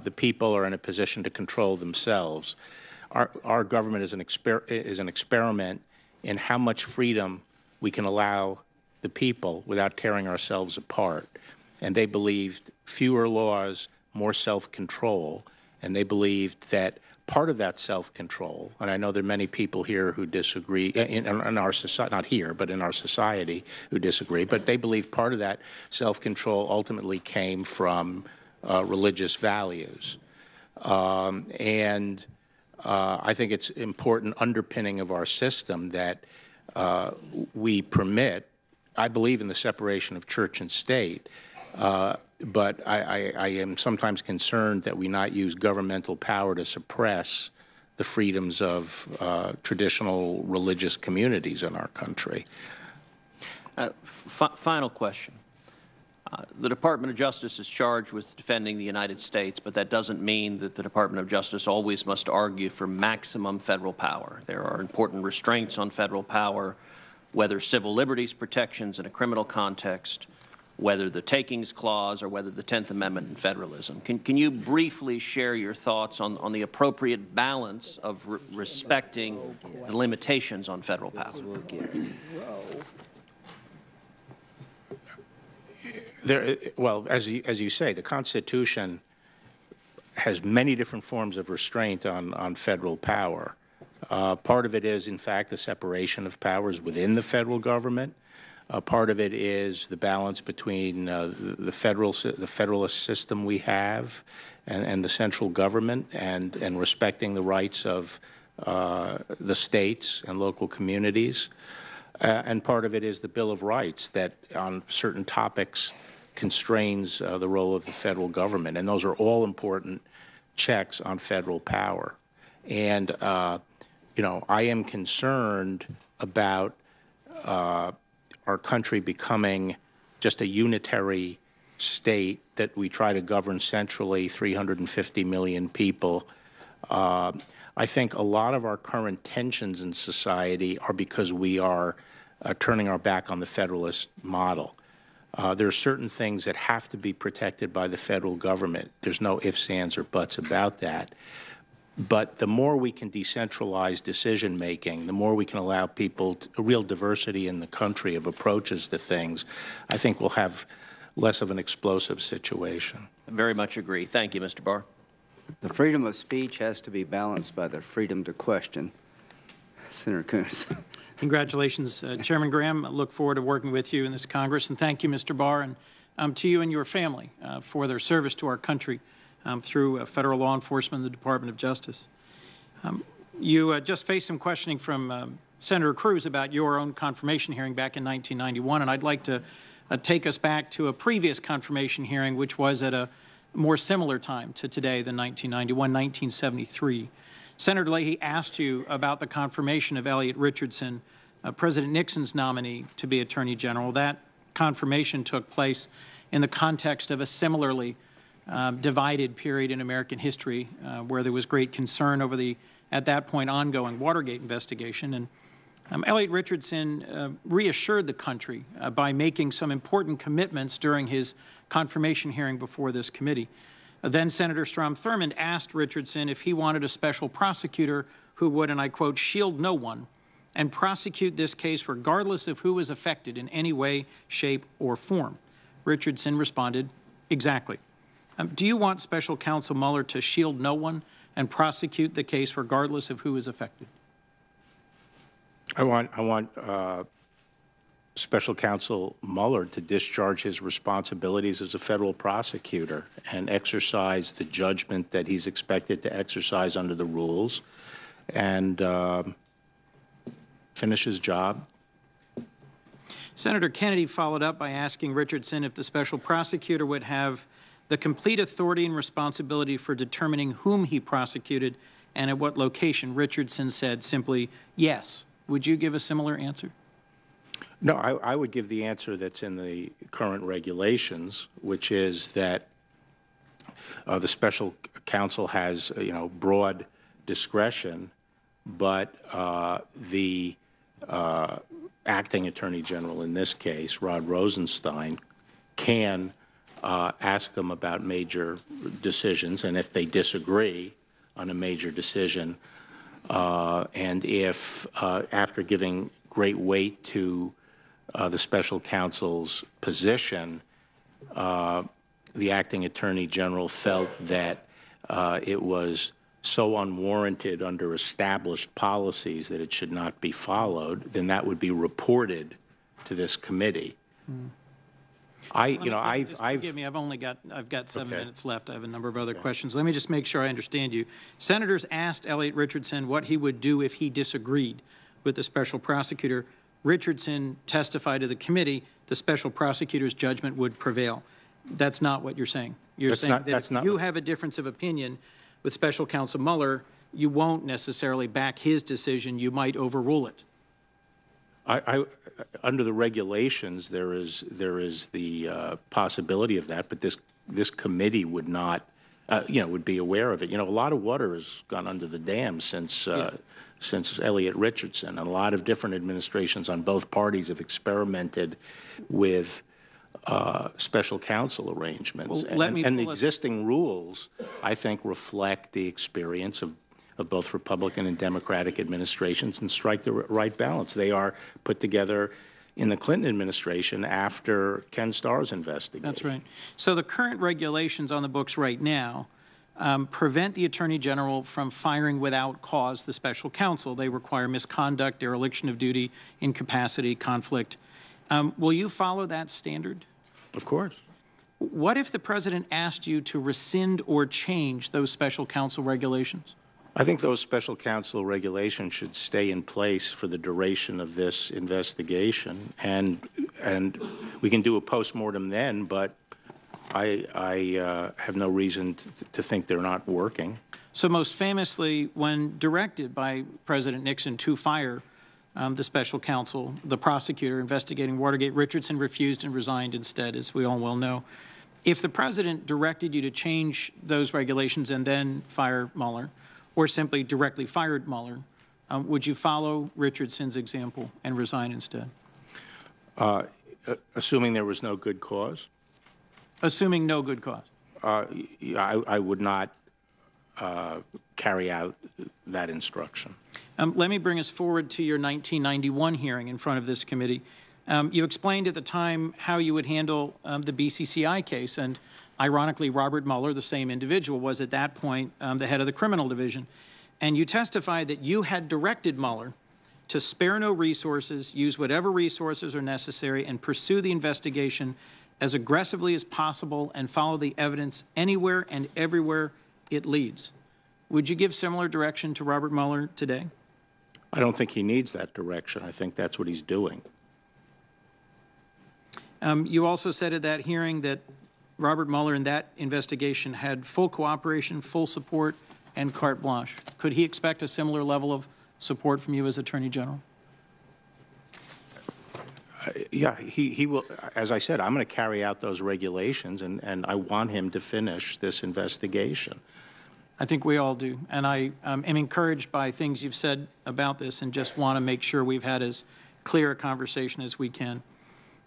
the people are in a position to control themselves. Our government is an experiment in how much freedom we can allow the people without tearing ourselves apart. And they believed fewer laws, more self-control, and they believed that part of that self-control, and I know there are many people here who disagree, in our society, not here, but in our society who disagree, but they believe part of that self-control ultimately came from religious values. I think it's important underpinning of our system that we permit. I believe in the separation of church and state, but I am sometimes concerned that we not use governmental power to suppress the freedoms of traditional religious communities in our country. Final question. The Department of Justice is charged with defending the United States, but that doesn't mean that the Department of Justice always must argue for maximum federal power. There are important restraints on federal power, whether civil liberties protections in a criminal context, whether the Takings Clause, or whether the 10th Amendment and federalism. Can you briefly share your thoughts on the appropriate balance of respecting the limitations on federal power? Well, as you say, the Constitution has many different forms of restraint on federal power. Part of it is, in fact, the separation of powers within the federal government. Part of it is the balance between the federalist system we have and the central government, and respecting the rights of the states and local communities. And part of it is the Bill of Rights that on certain topics constrains the role of the federal government. And those are all important checks on federal power. And, you know, I am concerned about our country becoming just a unitary state that we try to govern centrally, 350 million people. I think a lot of our current tensions in society are because we are turning our back on the federalist model. There are certain things that have to be protected by the federal government. There's no ifs, ands, or buts about that. But the more we can decentralize decision-making, the more we can allow people a real diversity in the country of approaches to things, I think we'll have less of an explosive situation. I very much agree. Thank you, Mr. Barr. The freedom of speech has to be balanced by the freedom to question. Senator Coons. Congratulations, Chairman Graham. I look forward to working with you in this Congress. And thank you, Mr. Barr, and to you and your family for their service to our country through federal law enforcement and the Department of Justice. You just faced some questioning from Senator Cruz about your own confirmation hearing back in 1991, and I'd like to take us back to a previous confirmation hearing, which was at a more similar time to today than 1991, 1973. Senator Leahy asked you about the confirmation of Elliot Richardson, President Nixon's nominee to be Attorney General. That confirmation took place in the context of a similarly divided period in American history where there was great concern over the, at that point, ongoing Watergate investigation. And Elliot Richardson reassured the country by making some important commitments during his confirmation hearing before this committee. Then Senator Strom Thurmond asked Richardson if he wanted a special prosecutor who would, and I quote, shield no one and prosecute this case regardless of who was affected in any way, shape, or form. Richardson responded, exactly. Do you want Special Counsel Mueller to shield no one and prosecute the case regardless of who is affected? I want Special Counsel Mueller to discharge his responsibilities as a federal prosecutor and exercise the judgment that he's expected to exercise under the rules and finish his job. Senator Kennedy followed up by asking Richardson if the special prosecutor would have the complete authority and responsibility for determining whom he prosecuted and at what location. Richardson said simply, yes. Would you give a similar answer? No, I would give the answer that's in the current regulations, which is that the special counsel has, you know, broad discretion, but the acting attorney general in this case, Rod Rosenstein, can ask them about major decisions, and if they disagree on a major decision, and if after giving great weight to the special counsel's position, the acting attorney general felt that it was so unwarranted under established policies that it should not be followed, then that would be reported to this committee. Forgive me, I've got 7 minutes left. I have a number of other questions. Let me just make sure I understand you. Senators asked Elliot Richardson what he would do if he disagreed with the special prosecutor. Richardson testified to the committee the special prosecutor's judgment would prevail. That's not what you're saying. You're saying that if you have a difference of opinion with Special Counsel Mueller, you won't necessarily back his decision. You might overrule it. Under the regulations, there is the possibility of that, but this committee would not, would be aware of it. You know, a lot of water has gone under the dam since since Elliot Richardson, and a lot of different administrations on both parties have experimented with special counsel arrangements. Well, and the existing rules, I think, reflect the experience of both Republican and Democratic administrations and strike the right balance. They are put together in the Clinton administration after Ken Starr's investigation. That's right. So the current regulations on the books right now prevent the Attorney General from firing without cause the special counsel. They require misconduct, dereliction of duty, incapacity, conflict. Will you follow that standard? Of course. What if the President asked you to rescind or change those special counsel regulations? I think those special counsel regulations should stay in place for the duration of this investigation, and we can do a postmortem then, but I have no reason to think they're not working. So most famously, when directed by President Nixon to fire the special counsel, the prosecutor investigating Watergate, Richardson refused and resigned instead, as we all well know. If the president directed you to change those regulations and then fire Mueller, or simply directly fired Mueller, would you follow Richardson's example and resign instead? Assuming there was no good cause? Assuming no good cause. I would not carry out that instruction. Let me bring us forward to your 1991 hearing in front of this committee. You explained at the time how you would handle the BCCI case, and ironically, Robert Mueller, the same individual, was at that point the head of the criminal division. And you testified that you had directed Mueller to spare no resources, use whatever resources are necessary, and pursue the investigation as aggressively as possible and follow the evidence anywhere and everywhere it leads. Would you give similar direction to Robert Mueller today? I don't think he needs that direction. I think that's what he's doing. You also said at that hearing that Robert Mueller in that investigation had full cooperation, full support, and carte blanche. Could he expect a similar level of support from you as Attorney General? Yeah, he will. As I said, I'm going to carry out those regulations, and I want him to finish this investigation. I think we all do. And I am encouraged by things you've said about this and just want to make sure we've had as clear a conversation as we can.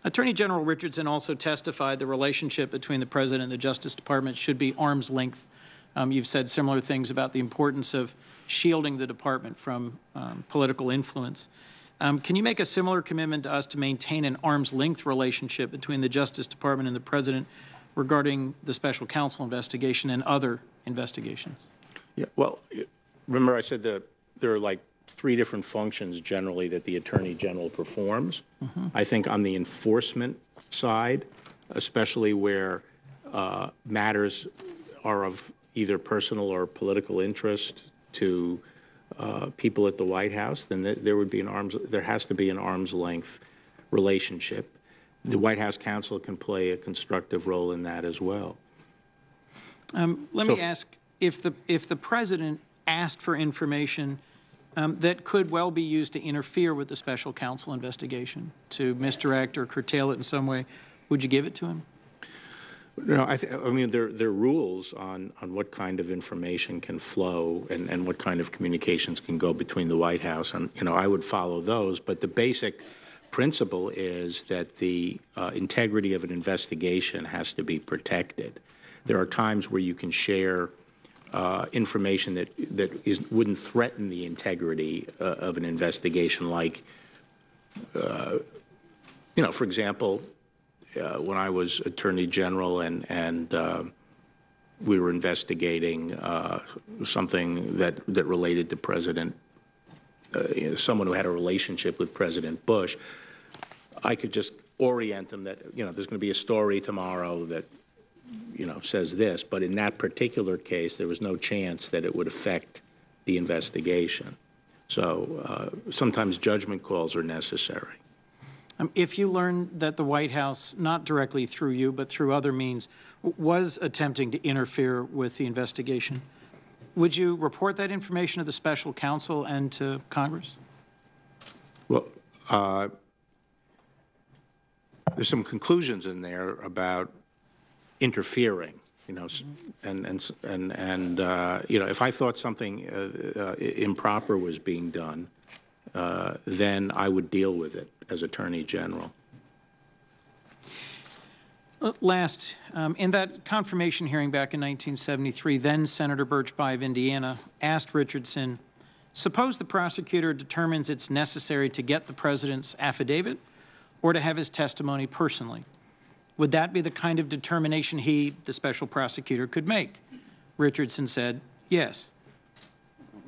Attorney General Richardson also testified the relationship between the President and the Justice Department should be arm's length. You've said similar things about the importance of shielding the department from political influence. Can you make a similar commitment to us to maintain an arm's length relationship between the Justice Department and the President regarding the special counsel investigation and other investigations? Yeah, well, remember I said that there are like 3 different functions generally that the Attorney General performs. I think on the enforcement side, especially where matters are of either personal or political interest to people at the White House, then there has to be an arm's length relationship. The White House counsel can play a constructive role in that as well. Let me ask, if the President asked for information that could well be used to interfere with the special counsel investigation, to misdirect or curtail it in some way, would you give it to him? No, I mean, there are rules on what kind of information can flow and what kind of communications can go between the White House, and I would follow those. But the basic principle is that the integrity of an investigation has to be protected. There are times where you can share information that wouldn't threaten the integrity of an investigation, like, for example, when I was Attorney General and we were investigating something that related to someone who had a relationship with President Bush, I could just orient them that, there's going to be a story tomorrow that, says this, but in that particular case, there was no chance that it would affect the investigation. So sometimes judgment calls are necessary. If you learn that the White House, not directly through you, but through other means, was attempting to interfere with the investigation, would you report that information to the special counsel and to Congress? Well, there's some conclusions in there about interfering, and if I thought something improper was being done, then I would deal with it as Attorney General. Last, in that confirmation hearing back in 1973, then Senator Birchby of Indiana asked Richardson, suppose the prosecutor determines it's necessary to get the president's affidavit or to have his testimony personally. Would that be the kind of determination he, the special prosecutor, could make? Richardson said, yes.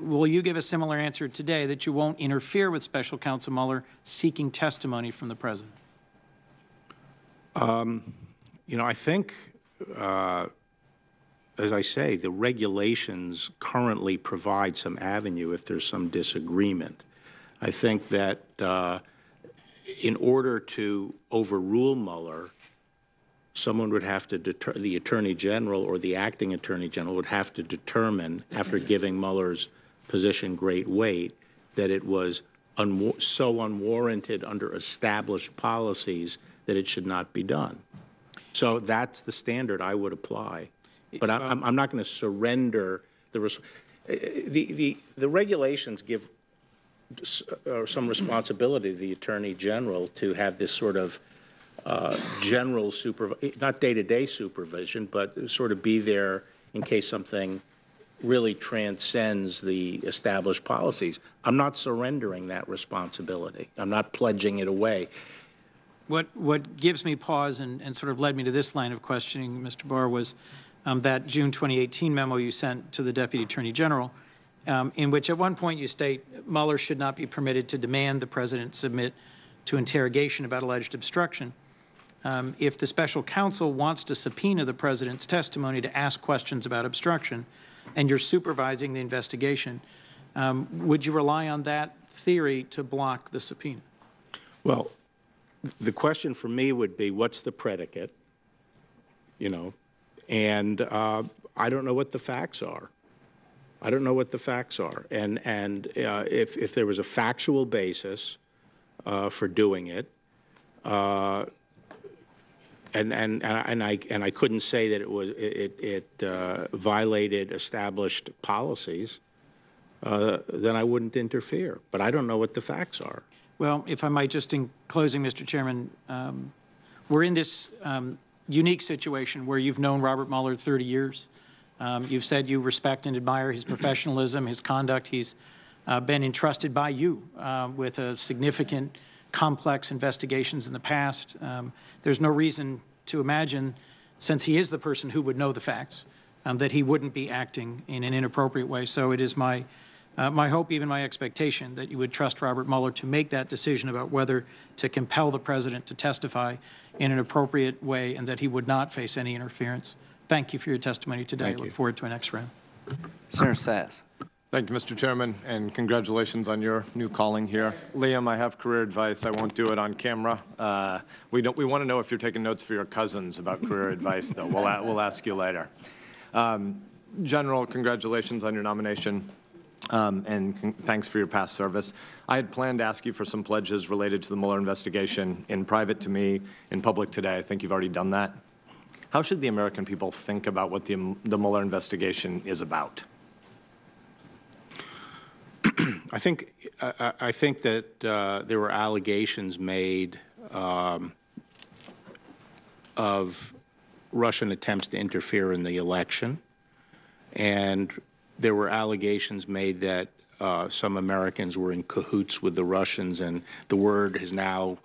Will you give a similar answer today that you won't interfere with Special Counsel Mueller seeking testimony from the president? I think, as I say, the regulations currently provide some avenue if there's some disagreement. I think that in order to overrule Mueller, someone would have to the Attorney General or the acting Attorney General would have to determine, after giving Mueller's position great weight, that it was so unwarranted under established policies that it should not be done. So that's the standard I would apply. But I'm not going to surrender the regulations give some responsibility to the Attorney General to have this sort of general not day-to-day supervision, but sort of be there in case something really transcends the established policies. I'm not surrendering that responsibility. I'm not pledging it away. What gives me pause and sort of led me to this line of questioning, Mr. Barr, was that June 2018 memo you sent to the Deputy Attorney General, in which at one point you state Mueller should not be permitted to demand the President submit to interrogation about alleged obstruction. If the special counsel wants to subpoena the President's testimony to ask questions about obstruction, and you're supervising the investigation, would you rely on that theory to block the subpoena? Well, the question for me would be, what's the predicate? You know, and I don't know what the facts are. I don't know what the facts are. And if there was a factual basis for doing it, and I couldn't say that it violated established policies, then I wouldn't interfere. But I don't know what the facts are. Well, if I might, just in closing, Mr. Chairman, we're in this unique situation where you've known Robert Mueller 30 years. You've said you respect and admire his professionalism, his conduct. He's been entrusted by you with a significant, complex investigations in the past. There's no reason to imagine, since he is the person who would know the facts, that he wouldn't be acting in an inappropriate way. So it is my hope, even my expectation, that you would trust Robert Mueller to make that decision about whether to compel the President to testify in an appropriate way and that he would not face any interference. Thank you for your testimony today. I look forward to our next round. Senator Sass. Thank you, Mr. Chairman, and congratulations on your new calling here. Liam, I have career advice. I won't do it on camera. We want to know if you're taking notes for your cousins about career advice, though. We'll ask you later. General, congratulations on your nomination. And thanks for your past service. I had planned to ask you for some pledges related to the Mueller investigation in private to me, in public today. I think you've already done that. How should the American people think about what the Mueller investigation is about? I think that there were allegations made of Russian attempts to interfere in the election, and there were allegations made that some Americans were in cahoots with the Russians, and the word is now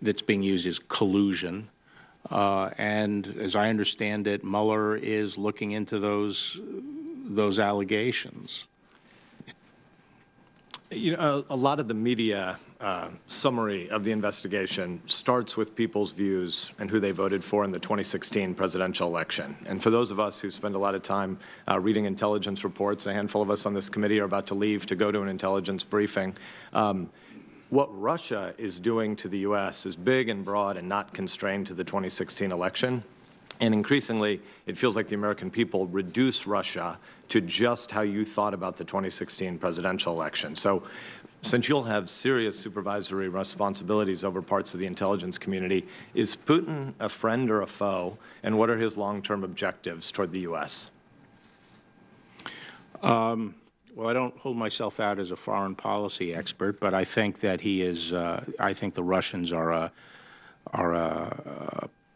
that's being used is collusion. And as I understand it, Mueller is looking into those allegations. You know, a lot of the media summary of the investigation starts with people's views and who they voted for in the 2016 presidential election. And for those of us who spend a lot of time reading intelligence reports, a handful of us on this committee are about to leave to go to an intelligence briefing. What Russia is doing to the U.S. is big and broad and not constrained to the 2016 election. And increasingly, it feels like the American people reduce Russia to just how you thought about the 2016 presidential election. So since you'll have serious supervisory responsibilities over parts of the intelligence community, is Putin a friend or a foe? And what are his long-term objectives toward the U.S.? Well, I don't hold myself out as a foreign policy expert, but I think that he is. I think the Russians are a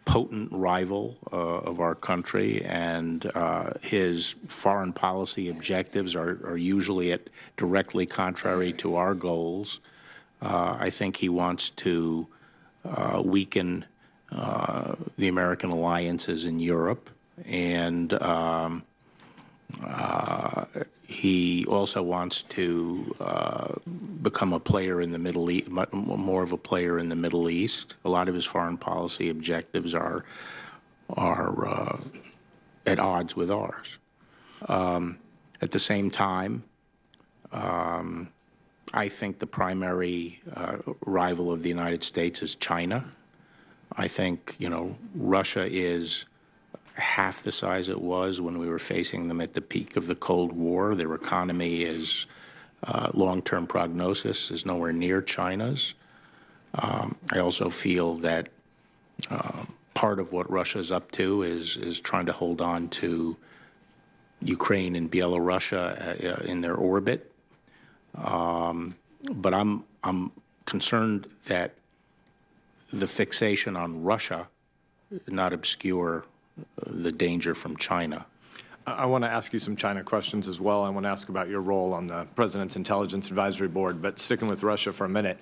potent rival of our country, and his foreign policy objectives are usually directly contrary to our goals. I think he wants to weaken the American alliances in Europe, and he also wants to become a player in the Middle East, more of a player in the Middle East. A lot of his foreign policy objectives are at odds with ours. At the same time, I think the primary rival of the United States is China. I think, Russia is half the size it was when we were facing them at the peak of the Cold War. Their economy is long-term prognosis is nowhere near China's. I also feel that part of what Russia's up to is trying to hold on to Ukraine and Belarus in their orbit. But I'm concerned that the fixation on Russia not obscure the danger from China. I want to ask you some China questions as well. I want to ask about your role on the President's Intelligence Advisory Board, but sticking with Russia for a minute.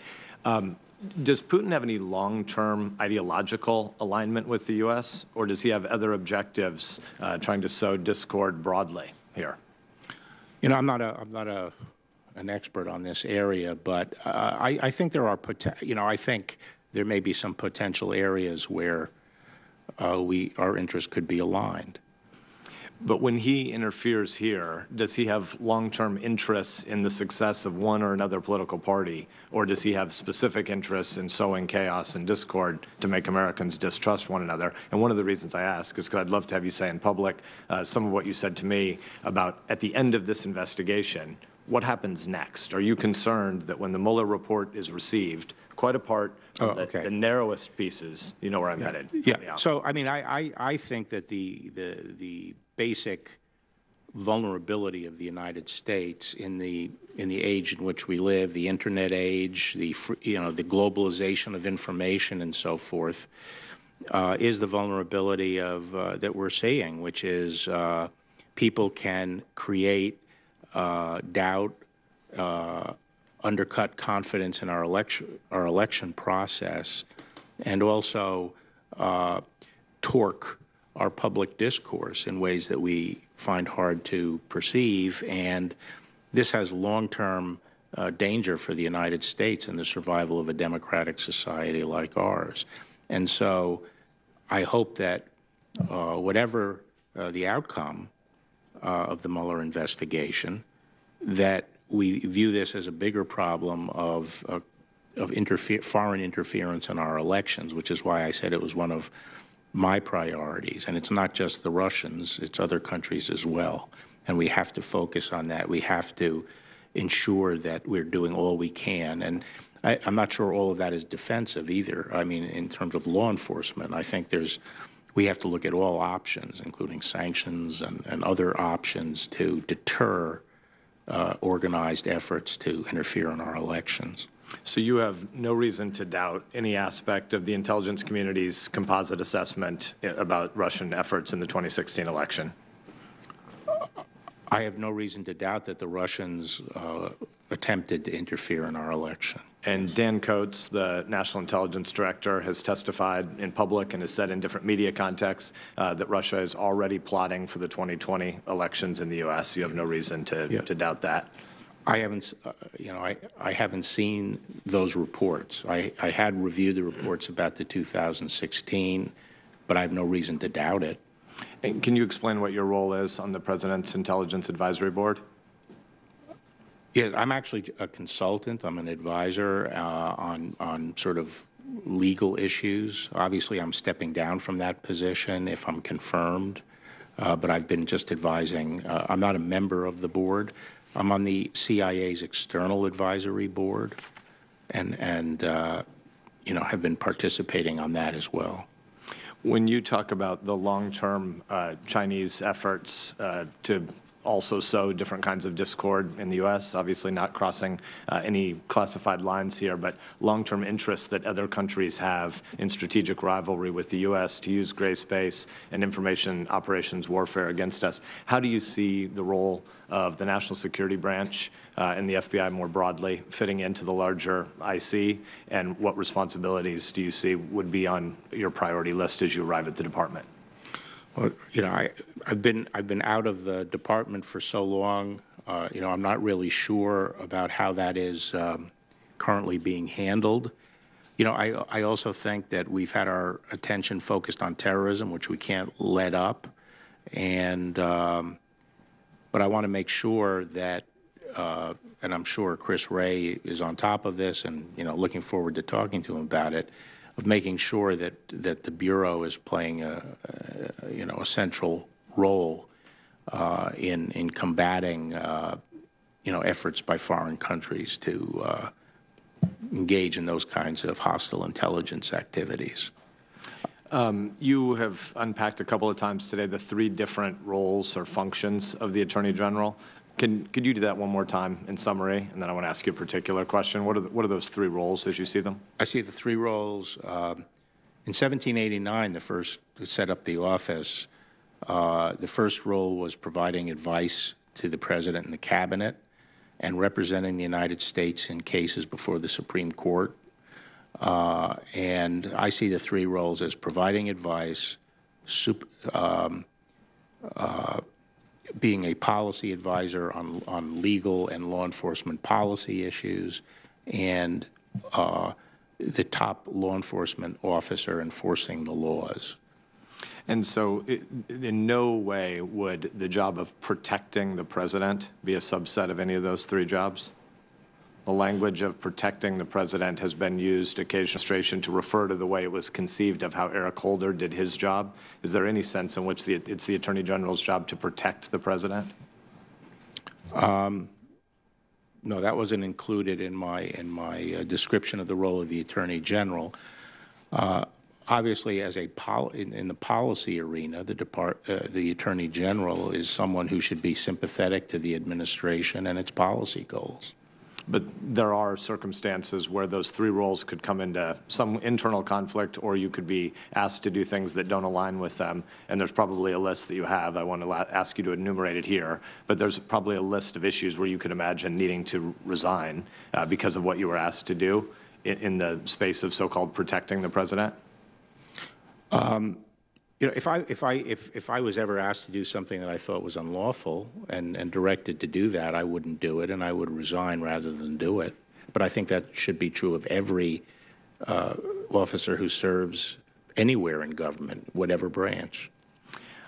Does Putin have any long-term ideological alignment with the U.S., or does he have other objectives trying to sow discord broadly here? I'm not an expert on this area, but I think there are, I think there may be some potential areas where our interests could be aligned. But when he interferes here, does he have long-term interests in the success of one or another political party, or does he have specific interests in sowing chaos and discord to make Americans distrust one another? And one of the reasons I ask is because I'd love to have you say in public some of what you said to me about at the end of this investigation, what happens next? Are you concerned that when the Mueller report is received, quite apart from the narrowest pieces, you know where I'm headed? Yeah. So, I mean, I think that the basic vulnerability of the United States in the age in which we live, the internet age, the globalization of information and so forth, is the vulnerability of that we're seeing, which is people can create doubt, undercut confidence in our election process, and also torque our public discourse in ways that we find hard to perceive. And this has long-term danger for the United States and the survival of a democratic society like ours. And so I hope that whatever the outcome of the Mueller investigation, that we view this as a bigger problem of foreign interference in our elections, which is why I said it was one of my priorities. And it's not just the Russians, it's other countries as well. And we have to focus on that. We have to ensure that we're doing all we can. And I'm not sure all of that is defensive either. I mean, in terms of law enforcement, I think we have to look at all options, including sanctions and other options to deter organized efforts to interfere in our elections. So you have no reason to doubt any aspect of the intelligence community's composite assessment about Russian efforts in the 2016 election? I have no reason to doubt that the Russians attempted to interfere in our election. And Dan Coates, the National Intelligence Director, has testified in public and has said in different media contexts that Russia is already plotting for the 2020 elections in the U.S. You have no reason to doubt that. I haven't, I haven't seen those reports. I had reviewed the reports about the 2016, but I have no reason to doubt it. And can you explain what your role is on the President's Intelligence Advisory Board? Yeah, I'm actually a consultant. I'm an advisor on sort of legal issues. Obviously, I'm stepping down from that position if I'm confirmed, but I've been just advising. I'm not a member of the board. I'm on the CIA's External Advisory Board, and have been participating on that as well. When you talk about the long-term Chinese efforts to also sow different kinds of discord in the U.S., obviously not crossing any classified lines here, but long-term interests that other countries have in strategic rivalry with the U.S. to use gray space and information operations warfare against us. How do you see the role of the National Security Branch and the FBI more broadly fitting into the larger IC, and what responsibilities do you see would be on your priority list as you arrive at the department? Well, I've been out of the department for so long. I'm not really sure about how that is currently being handled. I also think that we've had our attention focused on terrorism, which we can't let up, but I want to make sure that, and I'm sure Chris Wray is on top of this, and looking forward to talking to him about it. making sure that the Bureau is playing a central role in combating efforts by foreign countries to engage in those kinds of hostile intelligence activities. You have unpacked a couple of times today the 3 different roles or functions of the Attorney General. Could you do that one more time in summary? And then I want to ask you a particular question. What are those 3 roles as you see them? I see the 3 roles. In 1789, the first to set up the office, the first role was providing advice to the President and the Cabinet and representing the United States in cases before the Supreme Court. And I see the 3 roles as providing advice, being a policy advisor on legal and law enforcement policy issues, and the top law enforcement officer enforcing the laws. And so in no way would the job of protecting the president be a subset of any of those 3 jobs? The language of protecting the president has been used occasionally to refer to the way it was conceived of how Eric Holder did his job. Is there any sense in which it's the Attorney General's job to protect the president? No, that wasn't included in my description of the role of the Attorney General. Obviously, as in the policy arena, the Attorney General is someone who should be sympathetic to the administration and its policy goals. But there are circumstances where those 3 roles could come into some internal conflict, or you could be asked to do things that don't align with them. And there's probably a list that you have. I want to ask you to enumerate it here. But there's probably a list of issues where you could imagine needing to resign because of what you were asked to do in the space of so-called protecting the president. If I was ever asked to do something that I thought was unlawful and directed to do that, I wouldn't do it, and I would resign rather than do it. But I think that should be true of every officer who serves anywhere in government, whatever branch.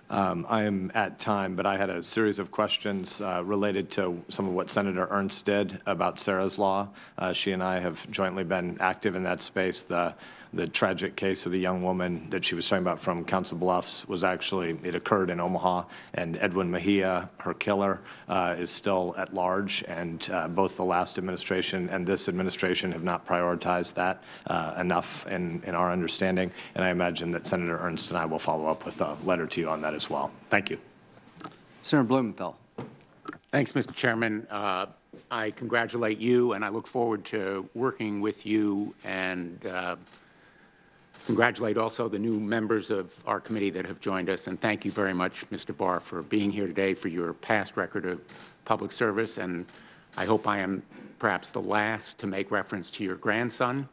I am at time, but I had a series of questions related to some of what Senator Ernst did about Sarah's Law. She and I have jointly been active in that space. The tragic case of the young woman that she was talking about from Council Bluffs was actually, it occurred in Omaha, and Edwin Mejia, her killer, is still at large, and both the last administration and this administration have not prioritized that enough in our understanding, and I imagine that Senator Ernst and I will follow up with a letter to you on that as well. Thank you. Senator Blumenthal. Thanks, Mr. Chairman. I congratulate you, and I look forward to working with you, and congratulate also the new members of our committee that have joined us. And thank you very much, Mr. Barr, for being here today, for your past record of public service. And I hope I am perhaps the last to make reference to your grandson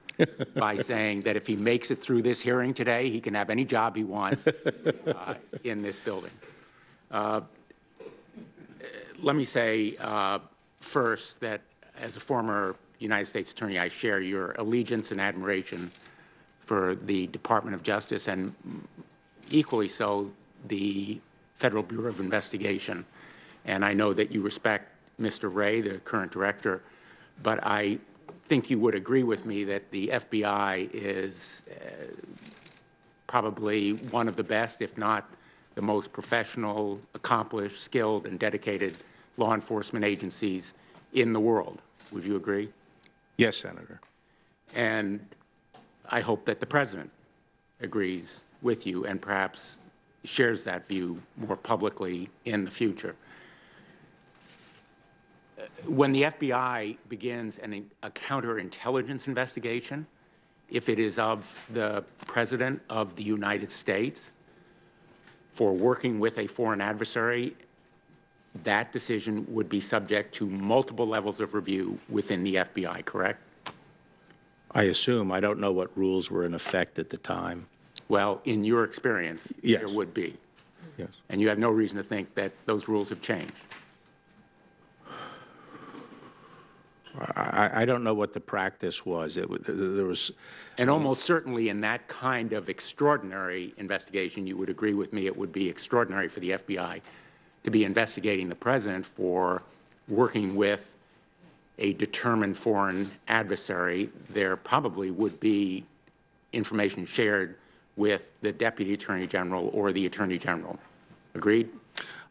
by saying that if he makes it through this hearing today, he can have any job he wants in this building. Let me say first that as a former United States Attorney, I share your allegiance and admiration for the Department of Justice, and equally so the Federal Bureau of Investigation. And I know that you respect Mr. Wray, the current director, but I think you would agree with me that the FBI is probably one of the best, if not the most professional, accomplished, skilled, and dedicated law enforcement agencies in the world. Would you agree? Yes, Senator. And I hope that the President agrees with you and perhaps shares that view more publicly in the future. When the FBI begins a counterintelligence investigation, if it is of the President of the United States for working with a foreign adversary, that decision would be subject to multiple levels of review within the FBI, correct? I assume. I don't know what rules were in effect at the time. Well, in your experience, yes, there would be. Yes. And you have no reason to think that those rules have changed. I don't know what the practice was. There was, and almost certainly in that kind of extraordinary investigation, you would agree with me, it would be extraordinary for the FBI to be investigating the President for working with a determined foreign adversary. There probably would be information shared with the Deputy Attorney General or the Attorney General. Agreed?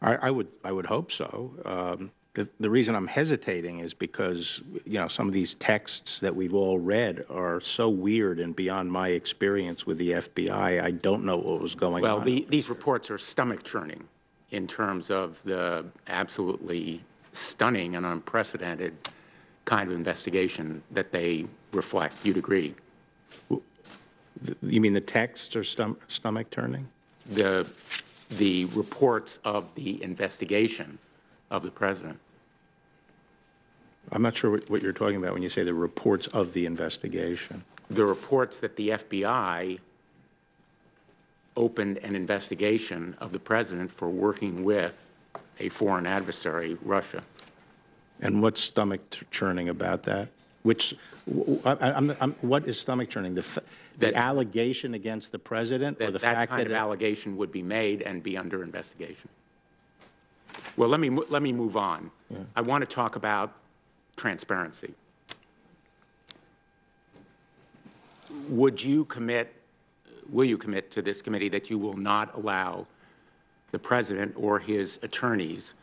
I would hope so. The reason I'm hesitating is because, some of these texts that we've all read are so weird and beyond my experience with the FBI. I don't know what was going on. Well, these reports are stomach-churning in terms of the absolutely stunning and unprecedented kind of investigation that they reflect. You'd agree? You mean the texts are stomach-turning? The reports of the investigation of the president. I'm not sure what you're talking about when you say the reports of the investigation. The reports that the FBI opened an investigation of the president for working with a foreign adversary, Russia. And what's stomach-churning about that? What is stomach-churning? The allegation against the president, or the fact that that kind of allegation would be made and be under investigation? Well, let me move on. Yeah. I want to talk about transparency. Will you commit to this committee that you will not allow the president or his attorneys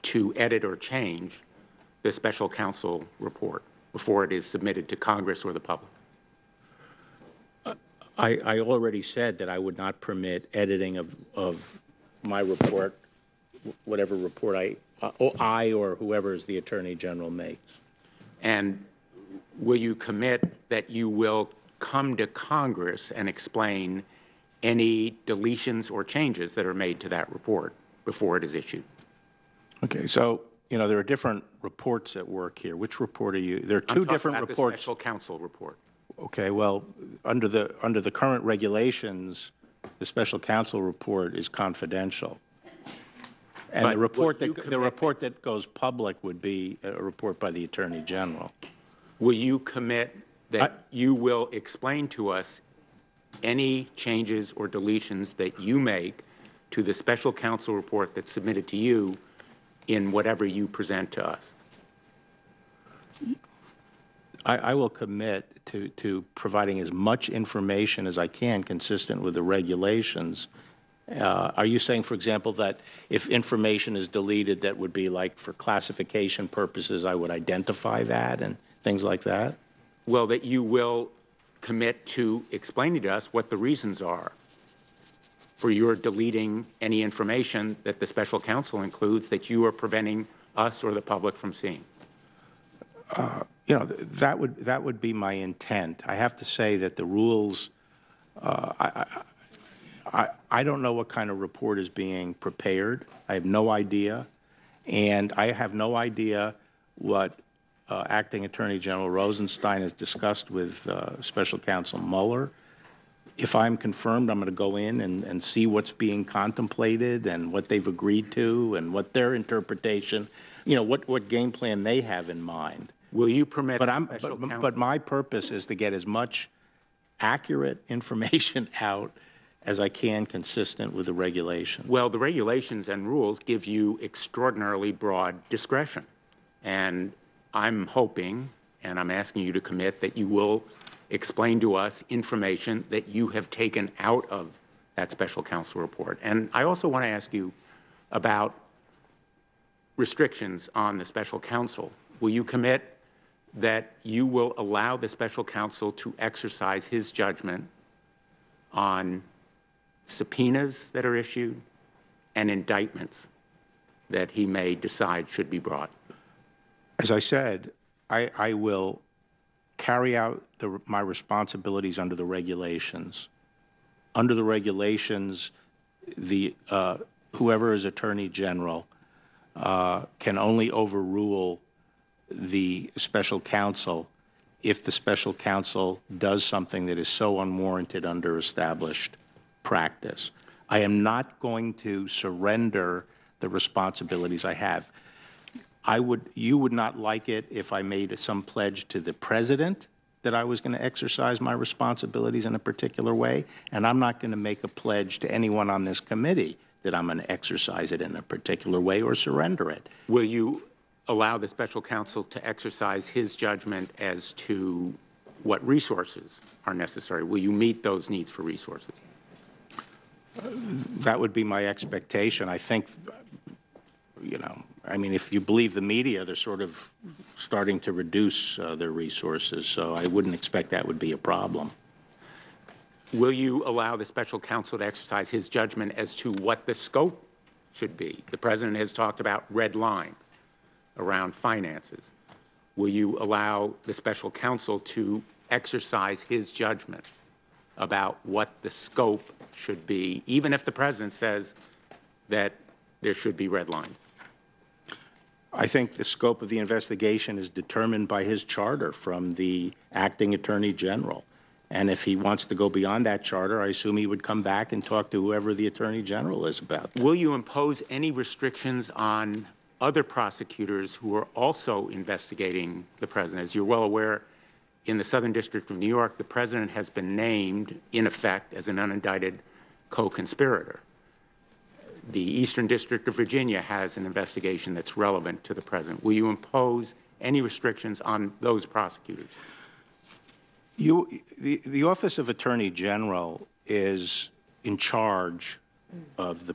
to edit or change the special counsel report before it is submitted to Congress or the public? I already said that I would not permit editing of my report, whatever report I or whoever is the Attorney General makes. And will you commit that you will come to Congress and explain any deletions or changes that are made to that report before it is issued? Okay, so there are different reports at work here. Which report are you? There are two different reports. The special counsel report. Okay, well, under the current regulations, the special counsel report is confidential. And the report that goes public would be a report by the Attorney General. Will you commit that you will explain to us any changes or deletions that you make to the special counsel report that's submitted to you in whatever you present to us? I will commit to providing as much information as I can consistent with the regulations. Are you saying, for example, that if information is deleted, that would be like for classification purposes, I would identify that and things like that? Well, that you will commit to explaining to us what the reasons are for your deleting any information that the special counsel includes that you are preventing us or the public from seeing. That would be my intent. I have to say that the rules, I don't know what kind of report is being prepared. I have no idea. And I have no idea what Acting Attorney General Rosenstein has discussed with Special Counsel Mueller. If I'm confirmed, I'm going to go in and see what's being contemplated and what they've agreed to and what their interpretation, what game plan they have in mind. Will you permit but my purpose is to get as much accurate information out as I can consistent with the regulations. Well, the regulations and rules give you extraordinarily broad discretion. And I'm hoping, and I'm asking you to commit, that you will explain to us information that you have taken out of that special counsel report. And I also want to ask you about restrictions on the special counsel. Will you commit that you will allow the special counsel to exercise his judgment on subpoenas that are issued and indictments that he may decide should be brought? As I said, I will carry out my responsibilities under the regulations. Under the regulations, whoever is Attorney General can only overrule the special counsel if the special counsel does something that is so unwarranted under established practice. I am not going to surrender the responsibilities I have. You would not like it if I made some pledge to the president that I was going to exercise my responsibilities in a particular way, and I'm not going to make a pledge to anyone on this committee that I'm going to exercise it in a particular way or surrender it. Will you allow the special counsel to exercise his judgment as to what resources are necessary. Will you meet those needs for resources? That would be my expectation. I think, you know, I mean, if you believe the media, they're sort of starting to reduce their resources, so I wouldn't expect that would be a problem. Will you allow the special counsel to exercise his judgment as to what the scope should be? The President has talked about red lines around finances. Will you allow the special counsel to exercise his judgment about what the scope should be, even if the President says that there should be red lines? I think the scope of the investigation is determined by his charter from the acting Attorney General. And if he wants to go beyond that charter, I assume he would come back and talk to whoever the Attorney General is about. Will you impose any restrictions on other prosecutors who are also investigating the President? As you're well aware, in the Southern District of New York, the President has been named, in effect, as an unindicted co-conspirator. The Eastern District of Virginia has an investigation that's relevant to the President. Will you impose any restrictions on those prosecutors? The Office of Attorney General is in charge of the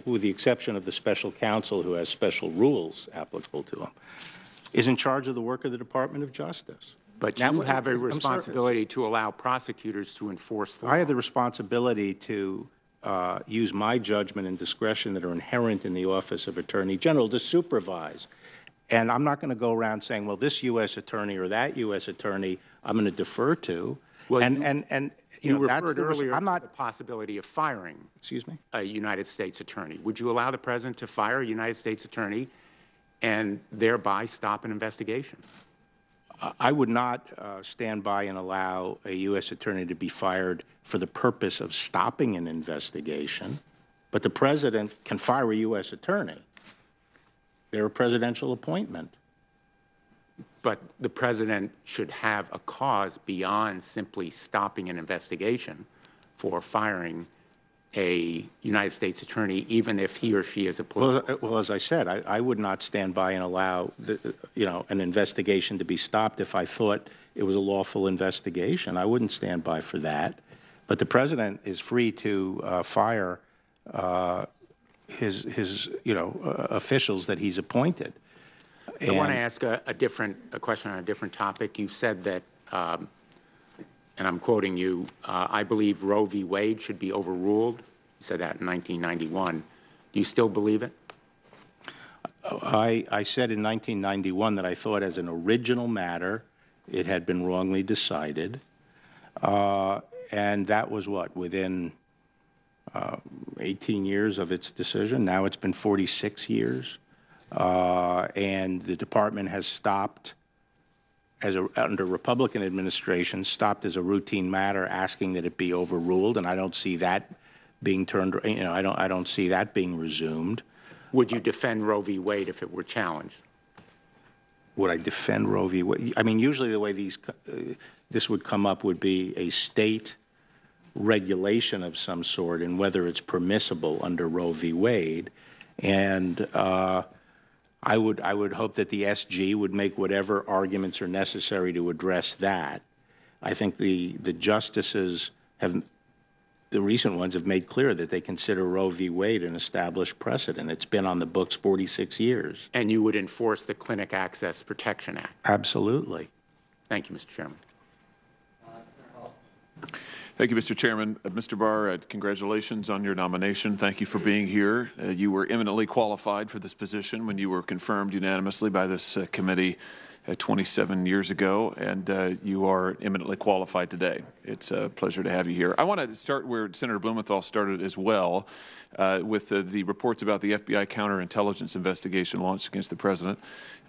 with the exception of the special counsel who has special rules applicable to him, is in charge of the work of the Department of Justice. But you have a responsibility to allow prosecutors to enforce the law. I have the responsibility to use my judgment and discretion that are inherent in the Office of Attorney General to supervise. And I'm not going to go around saying, well, this U.S. attorney or that U.S. attorney I'm going to defer to. Well, you referred earlier to the possibility of firing a United States attorney. Would you allow the President to fire a United States attorney and thereby stop an investigation? I would not stand by and allow a U.S. attorney to be fired for the purpose of stopping an investigation, but the President can fire a U.S. attorney. They're a presidential appointment. But the President should have a cause beyond simply stopping an investigation for firing a United States attorney, even if he or she is a political. Well, as I said, I would not stand by and allow an investigation to be stopped if I thought it was a lawful investigation. I wouldn't stand by for that. But the President is free to fire his officials that he's appointed. I want to ask a question on a different topic. You said that, and I'm quoting you, I believe Roe v. Wade should be overruled. You said that in 1991. Do you still believe it? I said in 1991 that I thought as an original matter it had been wrongly decided. And that was what, within 18 years of its decision? Now it's been 46 years. And the department has stopped, under Republican administration, stopped as a routine matter, asking that it be overruled, and I don't see that being turned. I don't see that being resumed. Would you defend Roe v. Wade if it were challenged? Would I defend Roe v. Wade? I mean, usually the way this would come up would be a state regulation of some sort, and whether it's permissible under Roe v. Wade, and I would hope that the SG would make whatever arguments are necessary to address that. I think the justices the recent ones have made clear that they consider Roe v. Wade an established precedent. It's been on the books 46 years. And you would enforce the Clinic Access Protection Act? Absolutely. Thank you, Mr. Chairman. Thank you, Mr. Chairman. Mr. Barr, congratulations on your nomination. Thank you for being here. You were eminently qualified for this position when you were confirmed unanimously by this committee 27 years ago, and you are eminently qualified today. It's a pleasure to have you here. I want to start where Senator Blumenthal started as well, with the reports about the FBI counterintelligence investigation launched against the President,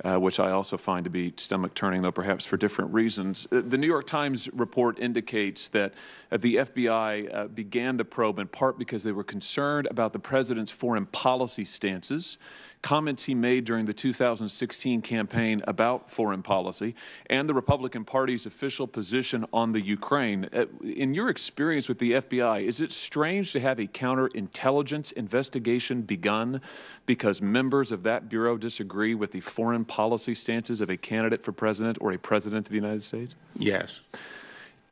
which I also find to be stomach-turning, though perhaps for different reasons. The New York Times report indicates that the FBI began the probe in part because they were concerned about the president's foreign policy stances, comments he made during the 2016 campaign about foreign policy, and the Republican Party's official position on the Ukraine. In your experience with the FBI, is it strange to have a counterintelligence investigation begun because members of that bureau disagree with the foreign policy stances of a candidate for president or a president of the United States? Yes.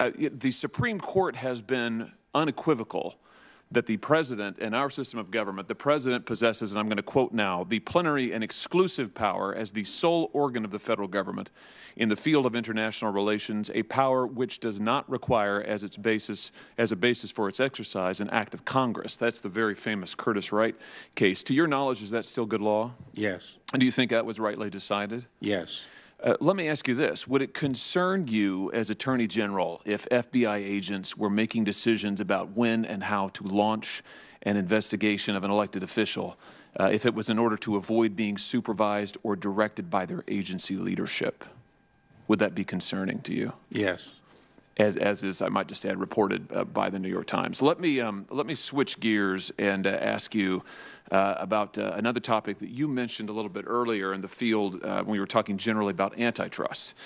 The Supreme Court has been unequivocal that the president in our system of government, the president possesses, and I'm going to quote now, the plenary and exclusive power as the sole organ of the federal government in the field of international relations, a power which does not require as a basis for its exercise an act of Congress. That's the very famous Curtis Wright case. To your knowledge, is that still good law? Yes. And do you think that was rightly decided? Yes. Let me ask you this. Would it concern you as Attorney General if FBI agents were making decisions about when and how to launch an investigation of an elected official if it was in order to avoid being supervised or directed by their agency leadership? Would that be concerning to you? Yes. As is, I might just add, reported by the New York Times. Let me switch gears and ask you about another topic that you mentioned a little bit earlier in the field when we were talking generally about antitrust.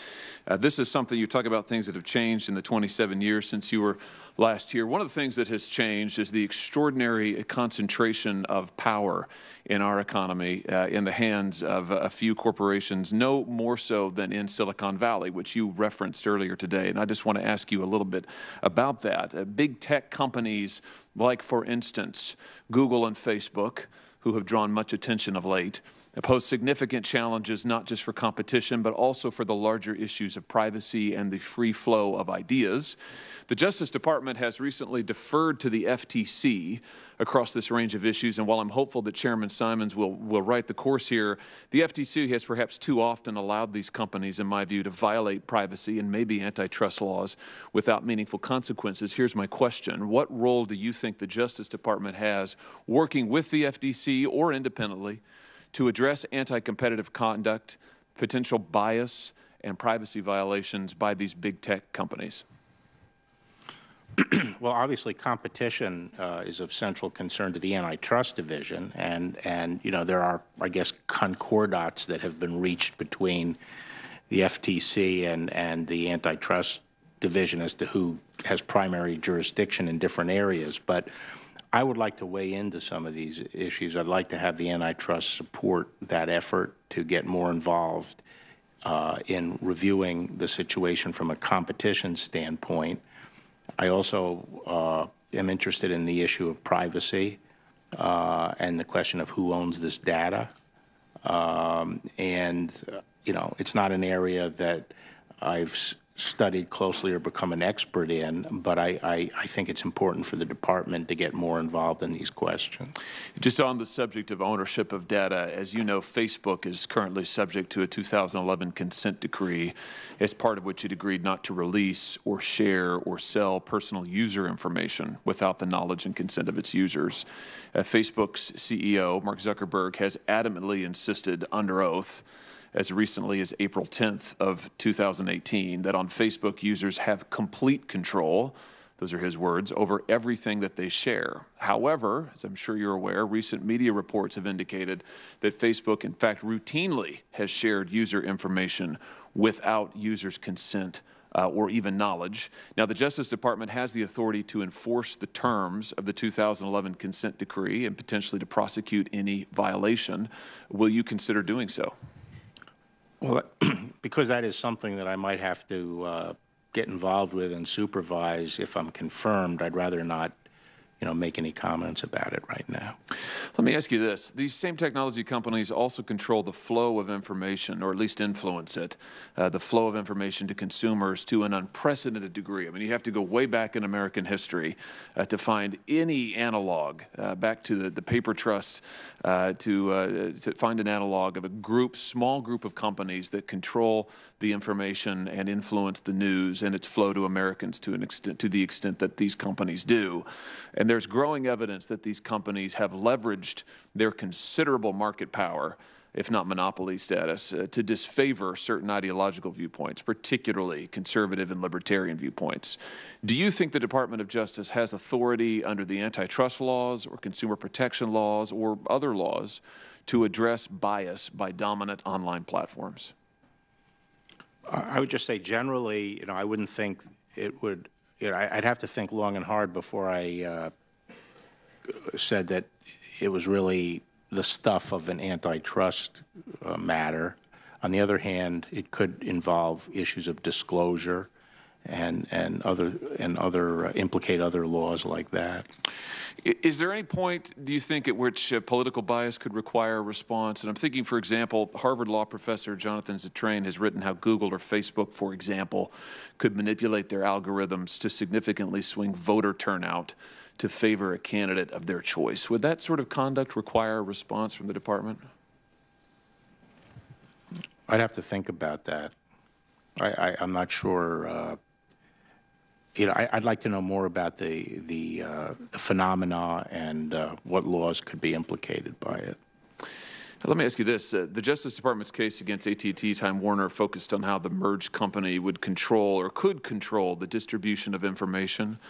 This is something you talk about things that have changed in the 27 years since you were last here. One of the things that has changed is the extraordinary concentration of power in our economy in the hands of a few corporations, no more so than in Silicon Valley, which you referenced earlier today. And I just want to ask you a little bit about that. Big tech companies like, for instance, Google and Facebook, who have drawn much attention of late, pose significant challenges not just for competition, but also for the larger issues of privacy and the free flow of ideas. The Justice Department has recently deferred to the FTC across this range of issues, and while I'm hopeful that Chairman Simons will right the course here, the FTC has perhaps too often allowed these companies, in my view, to violate privacy and maybe antitrust laws without meaningful consequences. Here's my question. What role do you think the Justice Department has working with the FTC or independently to address anti-competitive conduct, potential bias, and privacy violations by these big tech companies? Well, obviously, competition is of central concern to the antitrust division, and you know, there are, I guess, concordats that have been reached between the FTC and the antitrust division as to who has primary jurisdiction in different areas. But I would like to weigh into some of these issues. I'd like to have the antitrust support that effort to get more involved in reviewing the situation from a competition standpoint. I also am interested in the issue of privacy and the question of who owns this data. You know, it's not an area that I've studied closely or become an expert in, but I think it's important for the department to get more involved in these questions. Just on the subject of ownership of data, as you know, Facebook is currently subject to a 2011 consent decree, as part of which it agreed not to release or share or sell personal user information without the knowledge and consent of its users. Facebook's CEO, Mark Zuckerberg, has adamantly insisted under oath as recently as April 10th of 2018, that on Facebook, users have complete control, those are his words, over everything that they share. However, as I'm sure you're aware, recent media reports have indicated that Facebook, in fact, routinely has shared user information without users' consent or even knowledge. Now, the Justice Department has the authority to enforce the terms of the 2011 consent decree and potentially to prosecute any violation. Will you consider doing so? Well, because that is something that I might have to get involved with and supervise if I'm confirmed, I'd rather not, you know, make any comments about it right now. Let me ask you this. These same technology companies also control the flow of information, or at least influence it, the flow of information to consumers to an unprecedented degree. I mean, you have to go way back in American history to find any analog, back to the paper trust, to find an analog of a small group of companies that control the information and influence the news and its flow to Americans to the extent that these companies do. And there's growing evidence that these companies have leveraged their considerable market power if not monopoly status, to disfavor certain ideological viewpoints, particularly conservative and libertarian viewpoints. Do you think the Department of Justice has authority under the antitrust laws or consumer protection laws or other laws to address bias by dominant online platforms? I would just say generally, I wouldn't think it would, I'd have to think long and hard before I said that it was really the stuff of an antitrust matter. On the other hand, it could involve issues of disclosure and implicate other laws like that. Is there any point, do you think, at which political bias could require a response? And I'm thinking, for example, Harvard law professor Jonathan Zittrain has written how Google or Facebook, for example, could manipulate their algorithms to significantly swing voter turnout to favor a candidate of their choice. Would that sort of conduct require a response from the department? I'd have to think about that. I'm not sure. I'd like to know more about the phenomena and what laws could be implicated by it. Let me ask you this. The Justice Department's case against AT&T Time Warner focused on how the merged company would control or could control the distribution of information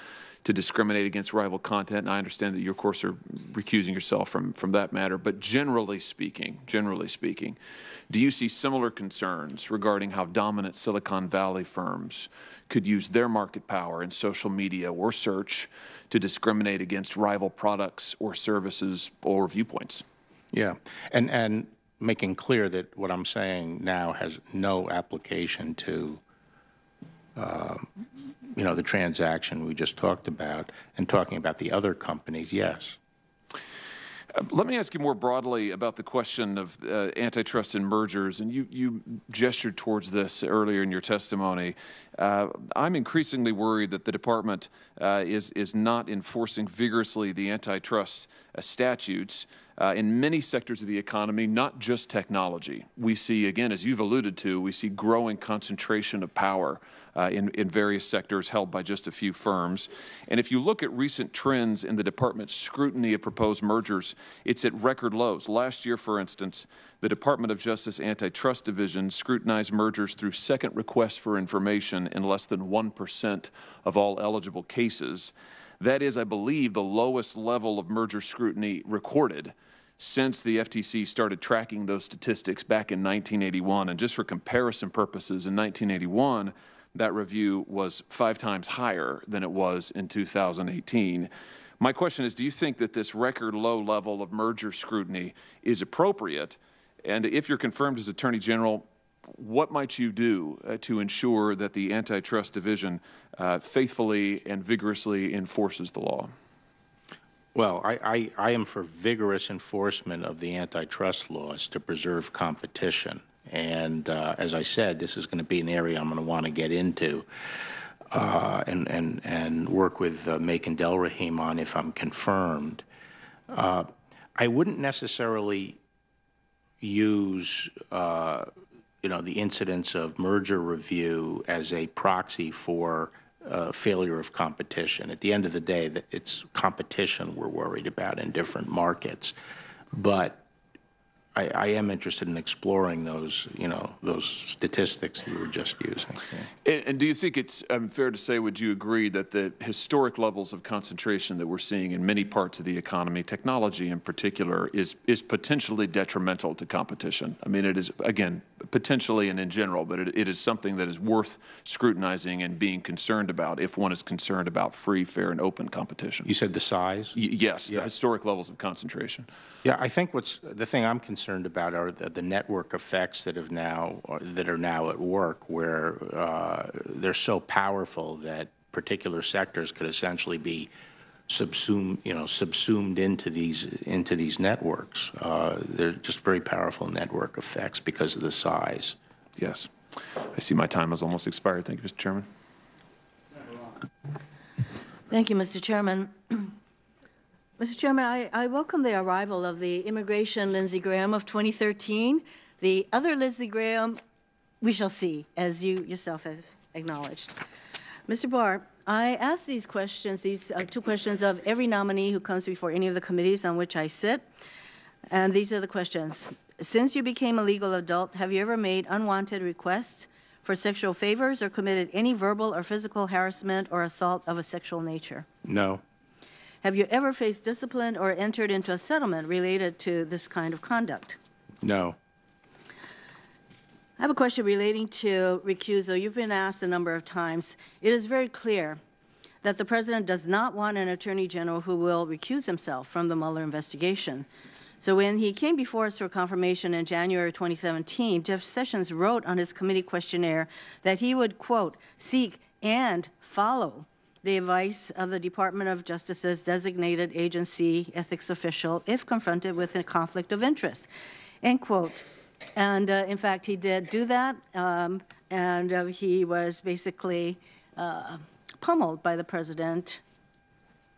to discriminate against rival content. And I understand that you, of course, are recusing yourself from that matter. But generally speaking, do you see similar concerns regarding how dominant Silicon Valley firms could use their market power in social media or search to discriminate against rival products or services or viewpoints? Yeah, and making clear that what I'm saying now has no application to the transaction we just talked about, and talking about the other companies, yes. Let me ask you more broadly about the question of antitrust and mergers, and you gestured towards this earlier in your testimony. I'm increasingly worried that the department is not enforcing vigorously the antitrust statutes in many sectors of the economy, not just technology. We see, again, as you've alluded to, we see growing concentration of power in various sectors held by just a few firms. And if you look at recent trends in the department's scrutiny of proposed mergers, it's at record lows. Last year, for instance, the Department of Justice Antitrust Division scrutinized mergers through second requests for information in less than 1% of all eligible cases. That is, I believe, the lowest level of merger scrutiny recorded since the FTC started tracking those statistics back in 1981. And just for comparison purposes, in 1981, that review was 5 times higher than it was in 2018. My question is, do you think that this record low level of merger scrutiny is appropriate? And if you're confirmed as Attorney General, what might you do to ensure that the Antitrust Division faithfully and vigorously enforces the law? Well, I am for vigorous enforcement of the antitrust laws to preserve competition. And as I said, this is going to be an area I'm going to want to get into and work with Macon Delrahim on if I'm confirmed. I wouldn't necessarily use the incidence of merger review as a proxy for failure of competition. At the end of the day, it's competition we're worried about in different markets. But I am interested in exploring those statistics that you were just using. Yeah. And do you think it's fair to say, would you agree that the historic levels of concentration that we're seeing in many parts of the economy, technology in particular, is potentially detrimental to competition? I mean, it is, again, potentially and in general, but it is something that is worth scrutinizing and being concerned about if one is concerned about free, fair, and open competition. You said the size? Yes, the historic levels of concentration. Yeah, I think the thing I'm concerned about are the network effects that are now at work, where they're so powerful that particular sectors could essentially be subsumed into these networks. They're just very powerful network effects because of the size. Yes. I see my time has almost expired. Thank you, Mr. Chairman. Thank you, Mr. Chairman. Mr. Chairman, I welcome the arrival of the immigration Lindsey Graham of 2013. The other Lindsey Graham, we shall see, as you yourself have acknowledged. Mr. Barr, I ask these questions, these 2 questions of every nominee who comes before any of the committees on which I sit, and these are the questions. Since you became a legal adult, have you ever made unwanted requests for sexual favors or committed any verbal or physical harassment or assault of a sexual nature? No. Have you ever faced discipline or entered into a settlement related to this kind of conduct? No. I have a question relating to recusal. You've been asked a number of times. It is very clear that the President does not want an Attorney General who will recuse himself from the Mueller investigation. So when he came before us for confirmation in January 2017, Jeff Sessions wrote on his committee questionnaire that he would, quote, seek and follow the advice of the Department of Justice's designated agency ethics official if confronted with a conflict of interest, end quote. And in fact, he did do that, and he was basically pummeled by the President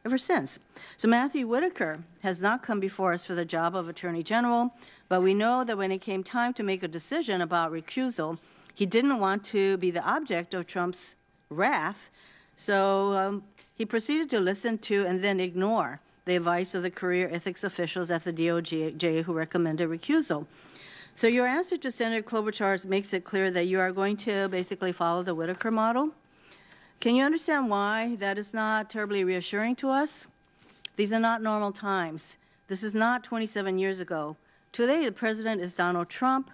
ever since. So Matthew Whitaker has not come before us for the job of Attorney General, but we know that when it came time to make a decision about recusal, he didn't want to be the object of Trump's wrath, so he proceeded to listen to and then ignore the advice of the career ethics officials at the DOJ who recommended recusal. So your answer to Senator Klobuchar makes it clear that you are going to basically follow the Whitaker model. Can you understand why that is not terribly reassuring to us? These are not normal times. This is not 27 years ago. Today, the President is Donald Trump,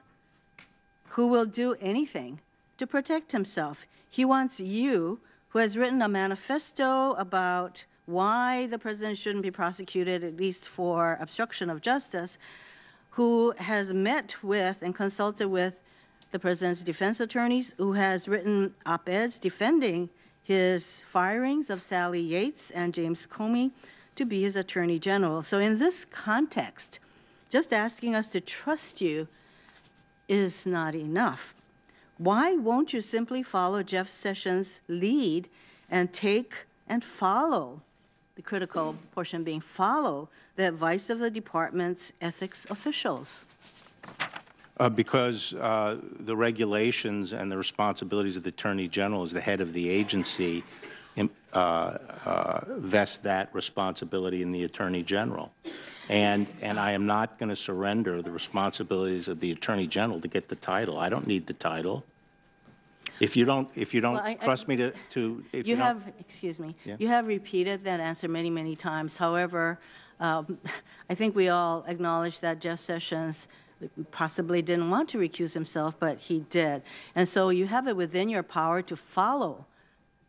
who will do anything to protect himself. He wants you, who has written a manifesto about why the President shouldn't be prosecuted, at least for obstruction of justice, who has met with and consulted with the President's defense attorneys, who has written op-eds defending his firings of Sally Yates and James Comey to be his Attorney General. So in this context, just asking us to trust you is not enough. Why won't you simply follow Jeff Sessions' lead and take and follow, the critical portion being follow, the advice of the department's ethics officials? Because the regulations and the responsibilities of the Attorney General as the head of the agency vest that responsibility in the Attorney General. And I am not going to surrender the responsibilities of the Attorney General to get the title. I don't need the title. If you don't trust me you have repeated that answer many, many times. However, I think we all acknowledge that Jeff Sessions possibly didn't want to recuse himself, but he did. And so you have it within your power to follow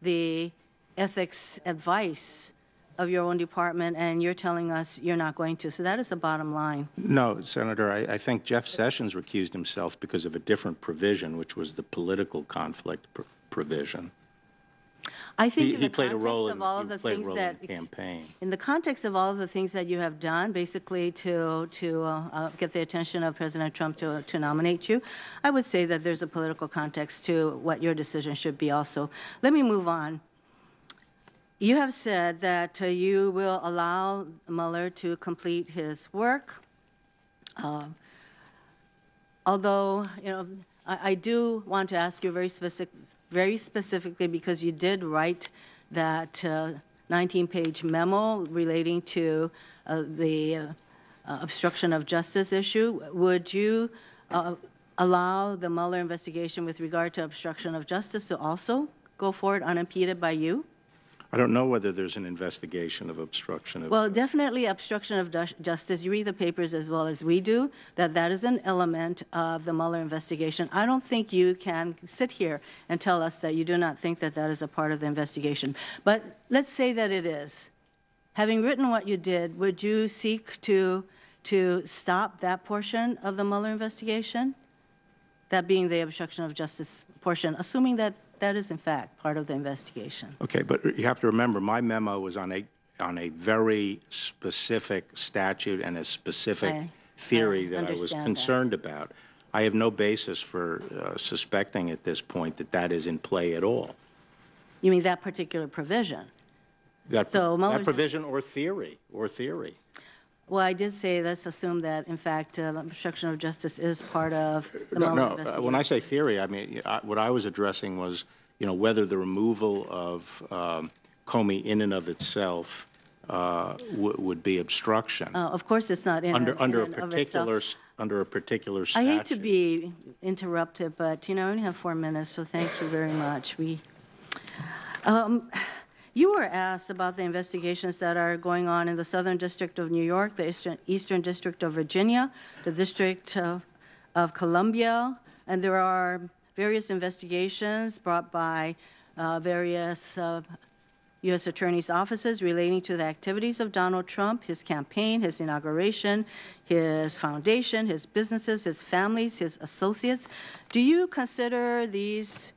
the ethics advice of your own department, and you're telling us you're not going to. So that is the bottom line. No, Senator, I think Jeff Sessions recused himself because of a different provision, which was the political conflict provision. I think he played a role in the campaign. In the context of all of the things that you have done, basically to get the attention of President Trump to nominate you, I would say that there's a political context to what your decision should be also. Let me move on. You have said that you will allow Mueller to complete his work, although, you know, I do want to ask you very specifically, because you did write that 19-page memo relating to the obstruction of justice issue. Would you allow the Mueller investigation with regard to obstruction of justice to also go forward unimpeded by you? I don't know whether there's an investigation of obstruction of Well, definitely obstruction of justice. You read the papers as well as we do, that is an element of the Mueller investigation. I don't think you can sit here and tell us that you do not think that that is a part of the investigation. But let's say that it is. Having written what you did, would you seek to stop that portion of the Mueller investigation? That being the obstruction of justice portion, assuming that that is in fact part of the investigation. Okay, but you have to remember, my memo was on a very specific statute and a specific theory that I was concerned about. I have no basis for suspecting at this point that that is in play at all. You mean that particular provision? That provision or theory, Well, I did say, let's assume that, in fact, obstruction of justice is part of the Mueller investigation. When I say theory, I mean, what I was addressing was, you know, whether the removal of Comey in and of itself would be obstruction. Of course, it's not in under a and of particular itself. under a particular I statute. hate to be interrupted, but, I only have 4 minutes, so thank you very much. You were asked about the investigations that are going on in the Southern District of New York, the Eastern District of Virginia, the District of Columbia, and there are various investigations brought by various U.S. attorneys' offices relating to the activities of Donald Trump, his campaign, his inauguration, his foundation, his businesses, his families, his associates. Do you consider these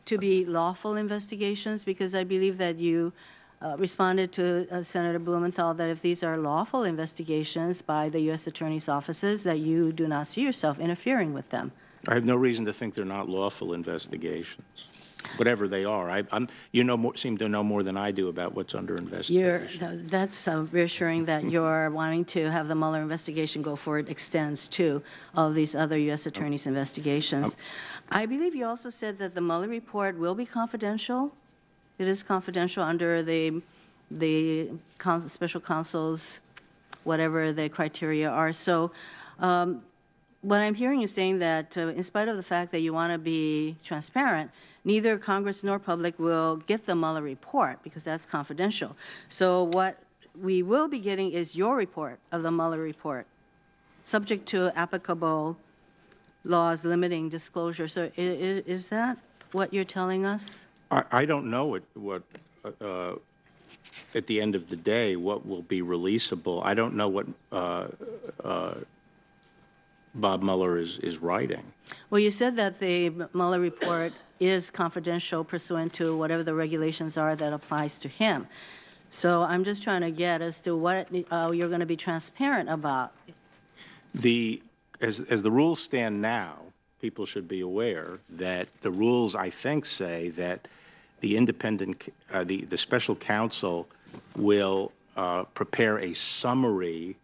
to be lawful investigations? Because I believe that you responded to Senator Blumenthal that if these are lawful investigations by the U.S. attorney's offices, that you do not see yourself interfering with them. I have no reason to think they're not lawful investigations, whatever they are. Seem to know more than I do about what's under investigation. That's reassuring that you're wanting to have the Mueller investigation go forward extends to all of these other U.S. attorneys' investigations. I believe you also said that the Mueller report will be confidential. It is confidential under the special counsel's, whatever the criteria are. So what I'm hearing you saying that in spite of the fact that you want to be transparent, neither Congress nor public will get the Mueller report because that's confidential. So what we will be getting is your report of the Mueller report, subject to applicable laws limiting disclosure. So is that what you're telling us? I don't know what at the end of the day, what will be releasable. I don't know what Bob Mueller is writing. Well, you said that the Mueller report is confidential pursuant to whatever the regulations are that applies to him. So I'm just trying to get as to what you're going to be transparent about. As the rules stand now, people should be aware that the rules, I think, say that the independent, the special counsel will prepare a summary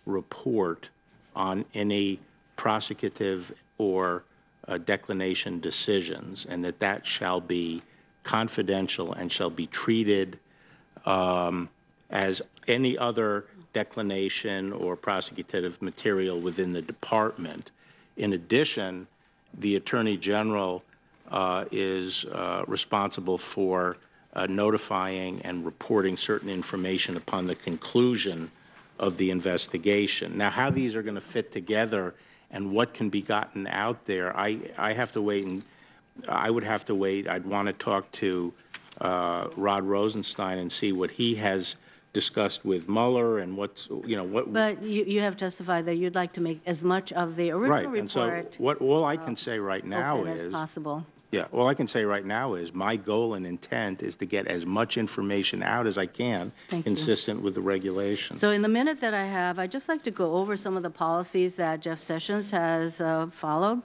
report on any prosecutive or declination decisions, and that shall be confidential and shall be treated as any other declination or prosecutive material within the department. In addition, the Attorney General is responsible for notifying and reporting certain information upon the conclusion of the investigation. Now, how these are going to fit together and what can be gotten out there, I have to wait, and I would have to wait. I'd want to talk to Rod Rosenstein and see what he has discussed with Mueller and what's, what. But you have testified that you'd like to make as much of the original report. And so all I can say right now is, as possible. Yeah, all I can say right now is my goal and intent is to get as much information out as I can, consistent with the regulations. So in the minute that I have, I'd just like to go over some of the policies that Jeff Sessions has followed.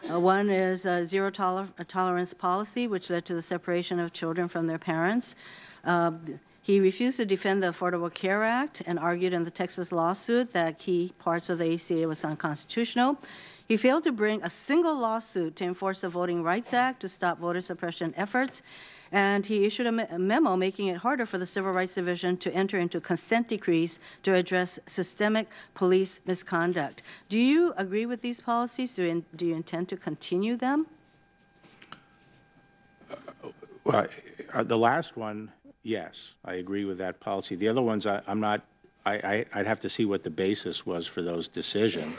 One is zero tolerance policy, which led to the separation of children from their parents. He refused to defend the Affordable Care Act and argued in the Texas lawsuit that key parts of the ACA was unconstitutional. He failed to bring a single lawsuit to enforce the Voting Rights Act to stop voter suppression efforts, and he issued a memo making it harder for the Civil Rights Division to enter into consent decrees to address systemic police misconduct. Do you agree with these policies? Do you intend to continue them? Well, the last one, yes, I agree with that policy. The other ones, I'm not. I'd have to see what the basis was for those decisions.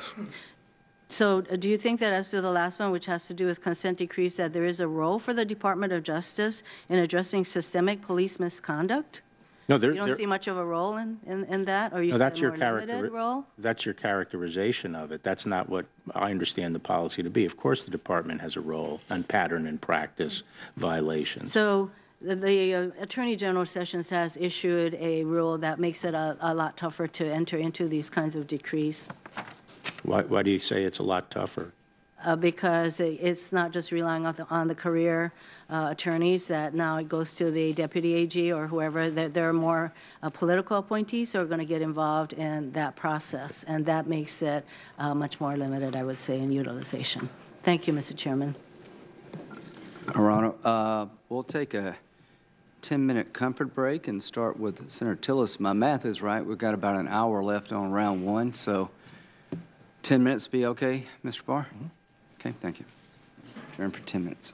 So do you think that as to the last one, which has to do with consent decrees, that there is a role for the Department of Justice in addressing systemic police misconduct? No, you don't see much of a role in that, or you see a more limited role? That's your characterization of it. That's not what I understand the policy to be. Of course, the department has a role on pattern and practice violations. So the Attorney General Sessions has issued a rule that makes it a lot tougher to enter into these kinds of decrees. Why do you say it's a lot tougher? Because it's not just relying on the career attorneys, that now it goes to the deputy AG or whoever. There are more political appointees who are going to get involved in that process, and that makes it much more limited, I would say, in utilization. Thank you, Mr. Chairman. Your Honor, we'll take a 10-minute comfort break and start with Senator Tillis. My math is right. We've got about an hour left on round one, so 10 minutes be okay, Mr. Barr? Okay, thank you. Adjourn for 10 minutes.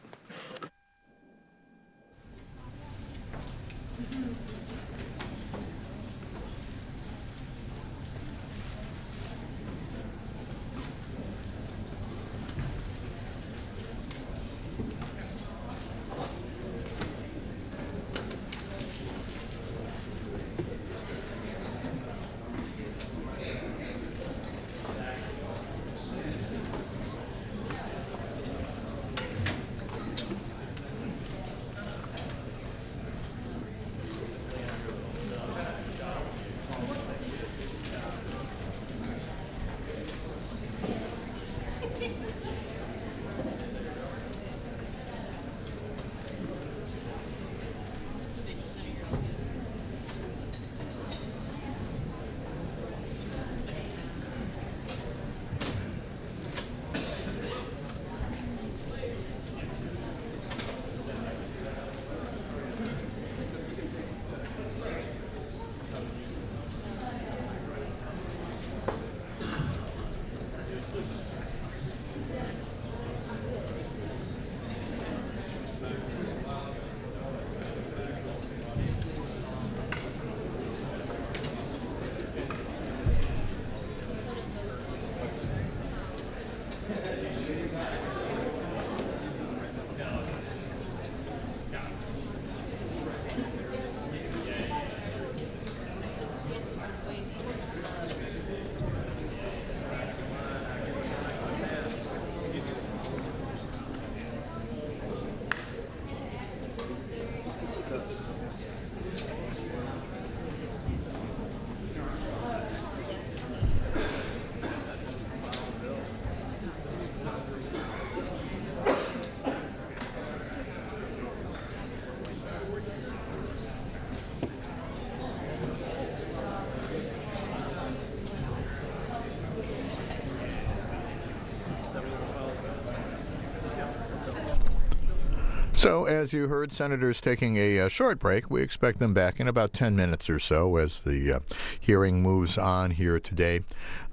So, as you heard, senators taking a short break. We expect them back in about 10 minutes or so as the hearing moves on here today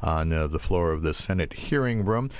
on the floor of the Senate hearing room.